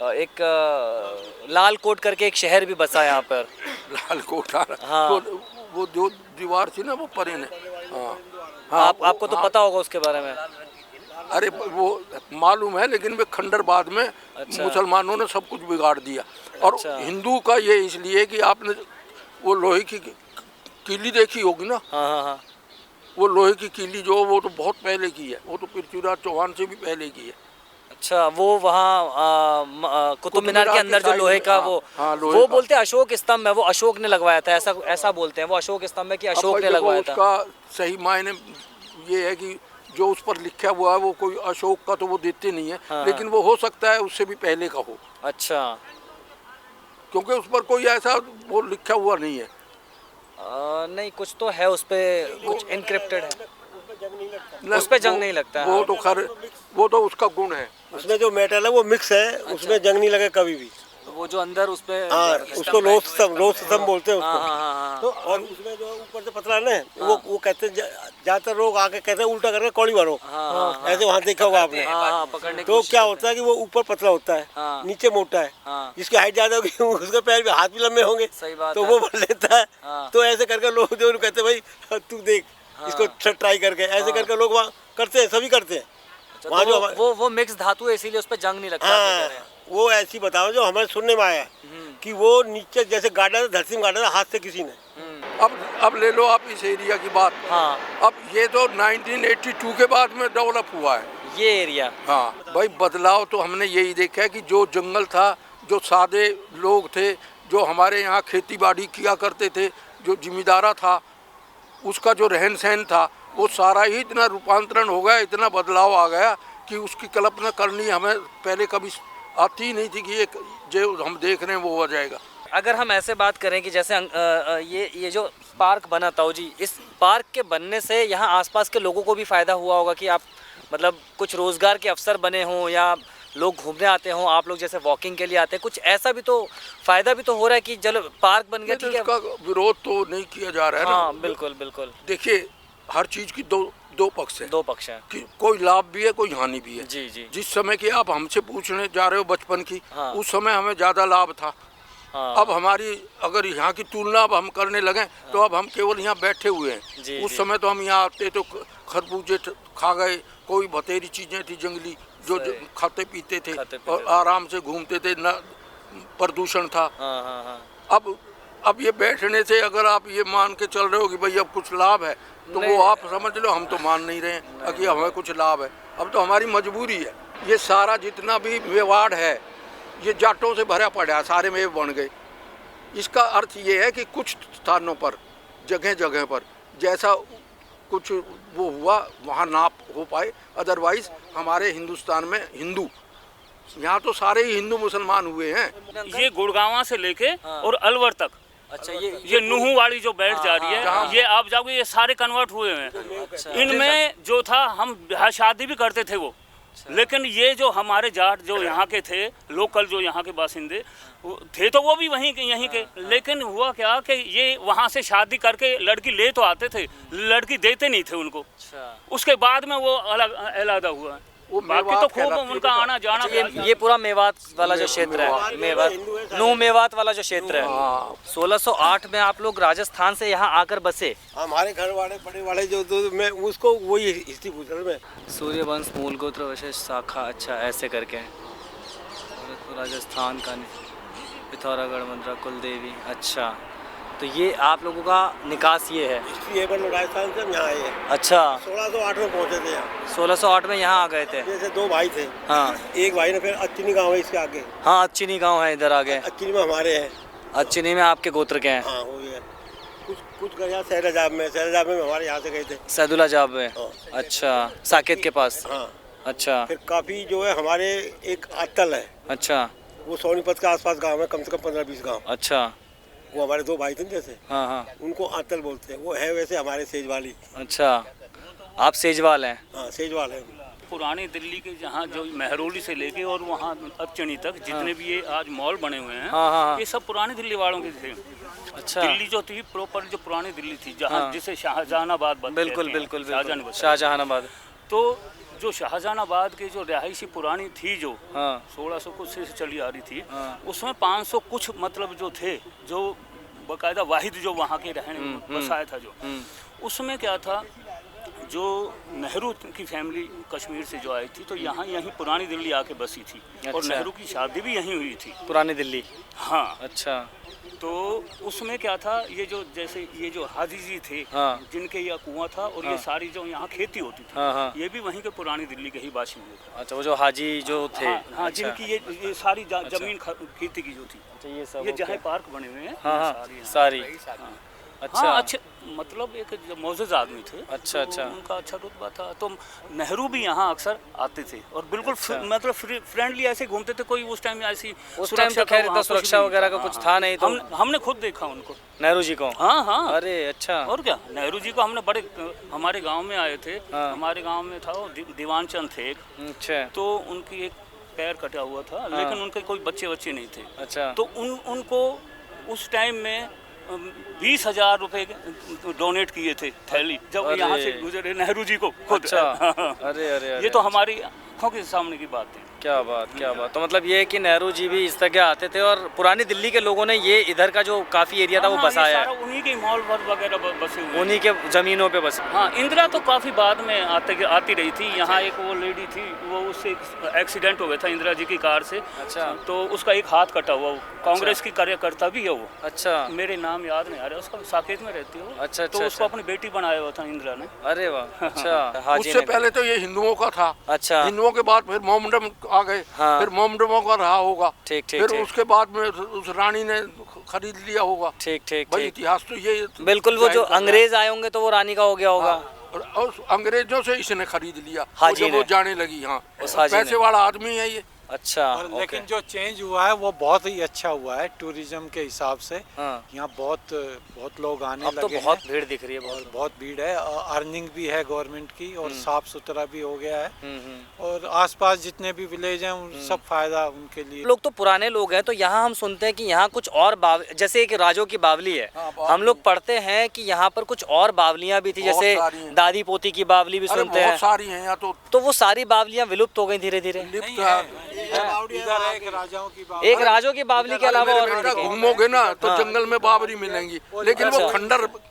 एक लाल कोट करके एक शहर भी बसा है यहाँ पर। लाल कोट। हाँ। वो जो दीवार थी ना वो परे ने। हाँ। आपको तो पता होगा उसके बारे में। अरे वो मालूम है, लेकिन वे खंडर बाद में मुसलमानों ने सब कुछ बिगाड़ दिया। और हिंदू का ये इसलिए कि आपने वो लोहे की कीली देखी होगी ना। हाँ हाँ। वो लोहे की कीली जो वो तो बहुत पहले की है, वो तो पृथ्वीराज चौहान से भी पहले की है। अच्छा, वो वहाँ कुतुब मीनार के अंदर जो साइड लोहे में, का हाँ, लोहे वो का। बोलते हैं अशोक स्तंभ है, वो अशोक ने लगवाया था, ऐसा ऐसा बोलते हैं, वो अशोक स्तंभ है कि अब अशोक भाई ने देखो, लगवाया था। उसका सही मायने ये है कि जो उस पर लिखा हुआ है वो कोई अशोक का तो वो देते नहीं है, हाँ, लेकिन वो हो सकता है उससे भी पहले का हो, अच्छा, क्योंकि उस पर कोई ऐसा वो लिखा हुआ नहीं है। नहीं कुछ तो है उस पे, कुछ इनक्रिप्टेड है, न, उस पे जंग नहीं लगता है। वो तो खैर वो तो उसका गुण है। उसमें जो मेटल है वो मिक्स है, उसमें जंग नहीं लगे कभी भी। वो जो अंदर उस पे हाँ, उसको रोज स्तंभ बोलते हैं हाँ, उसको। हाँ, हाँ, हाँ। तो और उसमें जो ऊपर से पतला है ना, वो कहते हैं ज्यादातर लोग आके कहते हैं उल्टा करके कौड़ी मारो, ऐसे वहाँ देखा होगा आपने। हाँ, पकड़ने की तो कोशिश क्या करते होता है कि वो ऊपर पतला होता है, हाँ। नीचे मोटा है, हाँ। जिसकी हाइट ज्यादा होगी उसके पैर भी हाथ भी लंबे होंगे, सही बात तो है। वो भर लेता है। हाँ। तो ऐसे करके लोग जो कहते हैं भाई तू देख इसको ट्राई करके, ऐसे करके लोग वहाँ करते हैं, सभी करते हैं। अच्छा, वहाँ तो जो वो हमारे- वो मिक्स धातु है इसीलिए उस पे जंग नहीं लगता, आप ये कह रहे हाँ, हैं। वो ऐसी बताओ जो हमारे सुनने में आया कि वो नीचे जैसे गाड़ा था, धरती में गाड़ा था हाथ से किसी ने। अब ले लो आप इस एरिया की बात। हाँ, अब ये तो 1982 के बाद में डेवलप हुआ है। ये एरिया, हाँ भाई, बदलाव तो हमने यही देखा है कि जो जंगल था, जो सादे लोग थे, जो हमारे यहाँ खेती बाड़ी किया करते थे, जो जिम्मेदारा था, उसका जो रहन सहन था, वो सारा ही इतना रूपांतरण हो गया, इतना बदलाव आ गया कि उसकी कल्पना करनी हमें पहले कभी आती ही नहीं थी कि एक जो हम देख रहे हैं वो हो जाएगा। अगर हम ऐसे बात करें कि जैसे ये जो पार्क बना ताऊ जी, इस पार्क के बनने से यहाँ आसपास के लोगों को भी फ़ायदा हुआ होगा कि आप मतलब कुछ रोज़गार के अवसर बने हों या लोग घूमने आते हों, आप लोग जैसे वॉकिंग के लिए आते हैं, कुछ ऐसा भी तो फ़ायदा भी तो हो रहा है कि चलो पार्क बन गया, तो ठीक है। इसका विरोध तो नहीं किया जा रहा है हाँ, ना। बिल्कुल बिल्कुल, देखिए, हर चीज़ की दो पक्ष है, दो पक्ष हैं। कि कोई लाभ भी है, कोई हानि भी है। जी जी, जिस समय की आप हमसे पूछने जा रहे हो बचपन की, हाँ। उस समय हमें ज़्यादा लाभ था। हाँ, अब हमारी अगर यहाँ की तुलना अब हम करने लगे तो अब हम केवल यहाँ बैठे हुए जी, हैं। उस जी। समय तो हम यहाँ आते तो खरबूजे खा गए, कोई बतेरी चीज़ें थी जंगली जो खाते पीते थे और आराम से घूमते थे, न प्रदूषण था। हाँ, हाँ, हाँ। अब ये बैठने से अगर आप ये मान के चल रहे हो कि भाई अब कुछ लाभ है, तो वो आप समझ लो, हम तो मान नहीं रहे हैं कि हमें कुछ लाभ है। अब तो हमारी मजबूरी है। ये सारा जितना भी मेवाड़ है, ये जाटों से भरा पड़ा है, सारे मेव बन गए। इसका अर्थ ये है कि कुछ स्थानों पर, जगह जगह पर जैसा कुछ वो हुआ वहाँ नाप हो पाए, अदरवाइज हमारे हिंदुस्तान में हिंदू, यहाँ तो सारे ही हिंदू मुसलमान हुए हैं। ये गुड़गांव से लेके और अलवर तक, अच्छा, ये नूहू वाली जो बैठ जा रही है, ये आप जाओगे, ये सारे कन्वर्ट हुए हैं। इनमें जो था, हम शादी भी करते थे वो, लेकिन ये जो हमारे जाट जो यहाँ के थे, लोकल जो यहाँ के बासिंदे थे, तो वो भी वहीं के यहीं के, लेकिन हुआ क्या कि ये वहाँ से शादी करके लड़की ले तो आते थे, लड़की देते नहीं थे उनको। उसके बाद में वो अलग अलग हुआ। बाकी तो खूब उनका आना जाना। ये पूरा मेवात वाला जो क्षेत्र है, मेवात नू मेवात वाला जो क्षेत्र है, 1608 में आप लोग राजस्थान से यहाँ आकर बसे। हमारे घर वाले बड़े वाले जो मैं उसको वही हिस्ट्री पूछ रहा हूँ मैं। सूर्यवंश मूल गोत्र विशेष शाखा, अच्छा ऐसे करके राजस्थान का पिथौरागढ़ मंत्रा कुल देवी। अच्छा, तो ये आप लोगों का निकास ये है। हिस्ट्री है, मतलब राजस्थान से हम यहाँ आए हैं। अच्छा, 1608 में पहुँचे थे यहाँ। 1608 में यहाँ आ गए थे। जैसे दो भाई थे, हाँ, एक भाई ने फिर अच्छी गाँव है इसके आगे। हाँ, अच्छी गांव है इधर आगे। अच्छी में हमारे हैं। अच्छी में आपके गोत्र के हैं। हाँ, हो गया। कुछ घर यहाँ शहरजाब में हमारे यहाँ से गए थे। सैदुल्ला जाब में। अच्छा, साकेत के पास। हाँ, अच्छा, फिर काफ़ी जो है हमारे एक अत्तल है, अच्छा, वो सोनीपत के आसपास गांव है, कम से कम 15-20 गांव। अच्छा, वो हमारे दो भाई थे जैसे, हाँ हाँ, उनको अत्तल बोलते हैं। वो है वैसे हमारे सेजवाली। अच्छा, आप सेजवाल हैं। हाँ, सेजवाल है। पुरानी दिल्ली के जहाँ जो मेहरौली से लेके और वहाँ अबचनी तक जितने भी ये आज मॉल बने हुए हैं, हाँ, हाँ, ये सब पुरानी दिल्ली वालों के थे। अच्छा, दिल्ली जो थी प्रॉपर, जो पुरानी दिल्ली थी, जहाँ जिसे शाहजहानाबाद बिल्कुल बिल्कुल बिल्कुल, शाहजहानाबाद। तो जो शाहजहानाबाद की जो रिहायशी पुरानी थी, जो हाँ, 1600 कुछ से चली आ रही थी, हाँ, उसमें 500 कुछ मतलब जो थे, जो बाकायदा वाहिद जो वहाँ के रहने बसाया था, जो उसमें क्या था, जो नेहरू की फैमिली कश्मीर से जो आई थी तो यहाँ यहीं पुरानी दिल्ली आके बसी थी। और अच्छा। नेहरू की शादी भी यहीं हुई थी। पुरानी दिल्ली। हाँ, अच्छा। तो उसमें क्या था, ये जो जैसे ये जो हाजी जी थे, हाँ। जिनके यह कुआं था और ये सारी जो यहाँ खेती होती थी, हाँ, हाँ। ये भी वहीं के पुरानी दिल्ली के ही बाशिंदे थे। अच्छा, वो जो हाजी जो थे। हाँ, अच्छा। जिनकी ये सारी जमीन खेती की जो थी, अच्छा, ये सब ये ओके। जहाँ पार्क बने हुए हैं, हाँ, हाँ, सारी यहाँ। सारी। हाँ। अच्छा। हाँ, अच्छे मतलब एक जो मौजूद आदमी थे। अच्छा, तो अच्छा। उनका अच्छा रुतबा था, तो नेहरू भी यहाँ अक्सर आते थे और बिल्कुल मतलब फ्रेंडली ऐसे घूमते थे। कोई उस टाइम ऐसी उस टाइम तो खैर इतना सुरक्षा वगैरह का कुछ था नहीं, तो हमने खुद देखा उनको, नेहरू जी को। हाँ हाँ। अरे अच्छा। और क्या, नेहरू जी को हमने बड़े हमारे गांव में आए थे। हाँ। हमारे गांव में था वो दीवान चंद थे एक, अच्छा। तो उनकी एक पैर कटा हुआ था, लेकिन उनके कोई बच्चे नहीं थे। अच्छा। तो उनको उस टाइम में 20,000 रुपए डोनेट किए थे थैली, जब अरे। यहाँ से गुजरे नेहरू जी को खुद। अच्छा। अरे अरे ये तो हमारी आंखों के सामने की बात है। क्या बात, क्या बात। तो मतलब ये है कि नेहरू जी भी इस तरह आते थे और पुरानी दिल्ली के लोगों ने ये इधर का जो काफी एरिया था वो हाँ, ये बसाया सारा है, उन्हीं के मॉल वगैरह बसे हुए हैं। उन्हीं के जमीनों पे बसे। हाँ, इंदिरा तो काफ़ी बाद में आती रही थी यहाँ। एक वो लेडी थी, वो उससे एक्सीडेंट हो गया था इंदिरा जी की कार से। अच्छा। तो उसका एक हाथ कटा हुआ, वो कांग्रेस की कार्यकर्ता भी है वो। अच्छा। मेरे नाम याद नहीं आ रहा उसका, साकेत में रहती है वो। अच्छा, तो अच्छा, उसको अच्छा। अपनी बेटी बनाया हुआ था इंदिरा ने। अरे वाह। अच्छा। हाजी उससे ने- पहले तो ये हिंदुओं का था। अच्छा। हिंदुओं के बाद फिर मोमडम आ गए। हाँ। फिर मोमडमों का रहा होगा। ठीक, ठीक, फिर ठीक। उसके बाद में उस रानी ने खरीद लिया होगा। ठीक ठीक भाई ठीक। इतिहास तो ये बिल्कुल, वो जो जाहिर कर रहा है। अंग्रेज आए होंगे तो वो रानी का हो गया होगा। और उस अंग्रेजों से इसने खरीद लिया। हाजी जब वो ने। जाने लगी। हाँ, उस हाजी पैसे ने। वाला आदमी है ये। अच्छा। और लेकिन ओके। जो चेंज हुआ है वो बहुत ही अच्छा हुआ है टूरिज्म के हिसाब से। हाँ। यहाँ बहुत लोग आने अब तो लगे बहुत हैं भीड़ दिख रही है, और बहुत। बहुत भीड़ है। अर्निंग भी है गवर्नमेंट की और साफ सुथरा भी हो गया है। हम्म। और आसपास जितने भी विलेज हैं उन सब फायदा उनके लिए। लोग तो पुराने लोग हैं, तो यहाँ हम सुनते हैं कि यहाँ कुछ और जैसे एक राजों की बावली है। हाँ, बावली। हम लोग पढ़ते हैं कि यहाँ पर कुछ और बावलियाँ भी थी, बहुत जैसे सारी हैं। दादी पोती की बावली भी अरे सुनते बहुत हैं। सारी हैं यहाँ तो तो वो सारी बावलियाँ विलुप्त हो गई धीरे धीरे। लिप्त नहीं है। है, इधर है एक राजाओं की बात। एक राजों की बावली के अलावा और मेरे नहीं बेटा दिखे। घूमोगे ना तो हाँ। जंगल में बाबरी मिलेंगी, लेकिन वो अच्छा।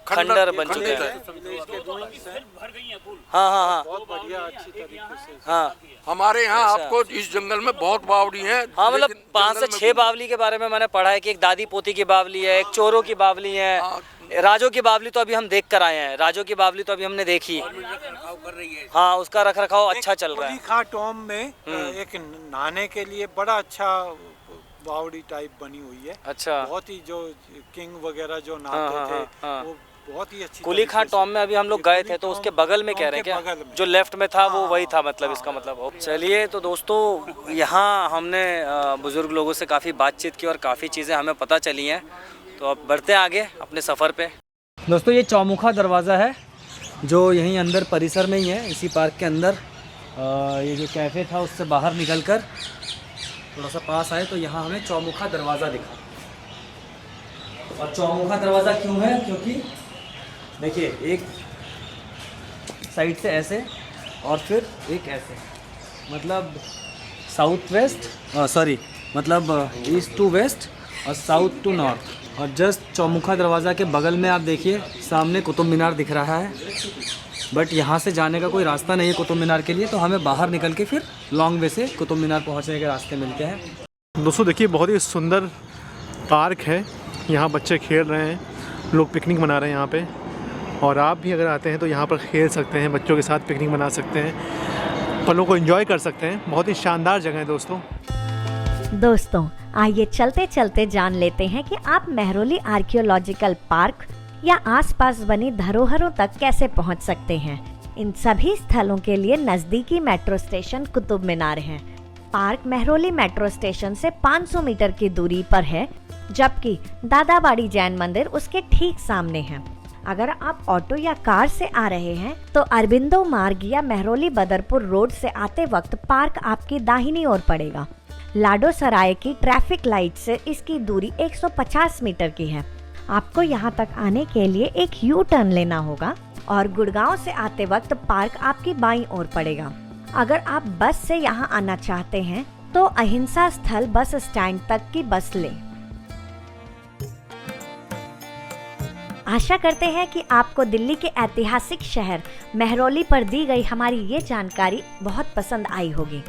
खंडर बन चुके हैं। भर गई है पुल। हाँ हाँ हाँ बहुत बढ़िया अच्छी तरीके से। हाँ हमारे यहाँ अच्छा। आपको इस जंगल में बहुत बावड़ी हैं। हाँ। मतलब लेकिन 5 से जंगल में 6 बावली के बारे में मैंने पढ़ा है कि एक दादी पोती की बावली है, एक चोरों की बावली है, हाँ। राजों की बावली तो अभी हम देख कर आए हैं। राजों की बावली तो अभी हमने देखी। हाँ, उसका रख रखाव अच्छा चल रहा है। कुलीखा टॉम में एक नहाने के लिए बड़ा अच्छा बावड़ी टाइप बनी हुई है। अच्छा। बहुत ही जो किंग वगैरह जो हाँ, नहाते हाँ, थे हाँ। वो बहुत ही अच्छी कुलीखा तरीके से- टॉम में अभी हम लोग गए थे, तो उसके बगल में कह रहे हैं टॉम के क्या? बगल में। जो लेफ्ट में था वो वही था, मतलब इसका मतलब। चलिए, तो दोस्तों यहाँ हमने बुजुर्ग लोगों से काफ़ी बातचीत की और काफ़ी चीज़ें हमें पता चली हैं। तो अब बढ़ते हैं आगे अपने सफ़र पे। दोस्तों, ये चौमुखा दरवाज़ा है जो यहीं अंदर परिसर में ही है, इसी पार्क के अंदर। ये जो कैफ़े था उससे बाहर निकलकर थोड़ा सा पास आए तो यहाँ हमें चौमुखा दरवाज़ा दिखा। और चौमुखा दरवाज़ा क्यों है? क्योंकि देखिए, एक साइड से ऐसे और फिर एक ऐसे, मतलब साउथ वेस्ट मतलब ईस्ट टू वेस्ट और साउथ टू नॉर्थ। और जस्ट चौमुखा दरवाज़ा के बगल में आप देखिए सामने कुतुब मीनार दिख रहा है, बट यहाँ से जाने का कोई रास्ता नहीं है कुतुब मीनार के लिए, तो हमें बाहर निकल के फिर लॉन्ग वे से कुतुब मीनार पहुँचने के रास्ते मिलते हैं। दोस्तों देखिए, बहुत ही सुंदर पार्क है। यहाँ बच्चे खेल रहे हैं, लोग पिकनिक मना रहे हैं यहाँ पे। और आप भी अगर आते हैं तो यहाँ पर खेल सकते हैं, बच्चों के साथ पिकनिक मना सकते हैं, पलों को एंजॉय कर सकते हैं। बहुत ही शानदार जगह है दोस्तों, आइए चलते चलते जान लेते हैं कि आप मेहरौली आर्कियोलॉजिकल पार्क या आसपास बनी धरोहरों तक कैसे पहुंच सकते हैं। इन सभी स्थलों के लिए नजदीकी मेट्रो स्टेशन कुतुब मीनार है। पार्क मेहरौली मेट्रो स्टेशन से 500 मीटर की दूरी पर है, जबकि दादाबाड़ी जैन मंदिर उसके ठीक सामने है। अगर आप ऑटो या कार से आ रहे हैं तो अरबिंदो मार्ग या मेहरौली बदरपुर रोड से आते वक्त पार्क आपकी दाहिनी ओर पड़ेगा। लाडो सराय की ट्रैफिक लाइट से इसकी दूरी 150 मीटर की है। आपको यहाँ तक आने के लिए एक यू टर्न लेना होगा और गुड़गांव से आते वक्त पार्क आपकी बाईं ओर पड़ेगा। अगर आप बस से यहाँ आना चाहते हैं तो अहिंसा स्थल बस स्टैंड तक की बस लें। आशा करते हैं कि आपको दिल्ली के ऐतिहासिक शहर मेहरौली पर दी गई हमारी ये जानकारी बहुत पसंद आई होगी।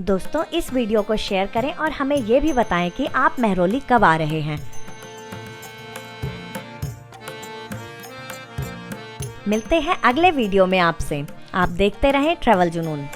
दोस्तों, इस वीडियो को शेयर करें और हमें ये भी बताएं कि आप मेहरौली कब आ रहे हैं। मिलते हैं अगले वीडियो में आपसे। आप देखते रहें ट्रैवल जुनून।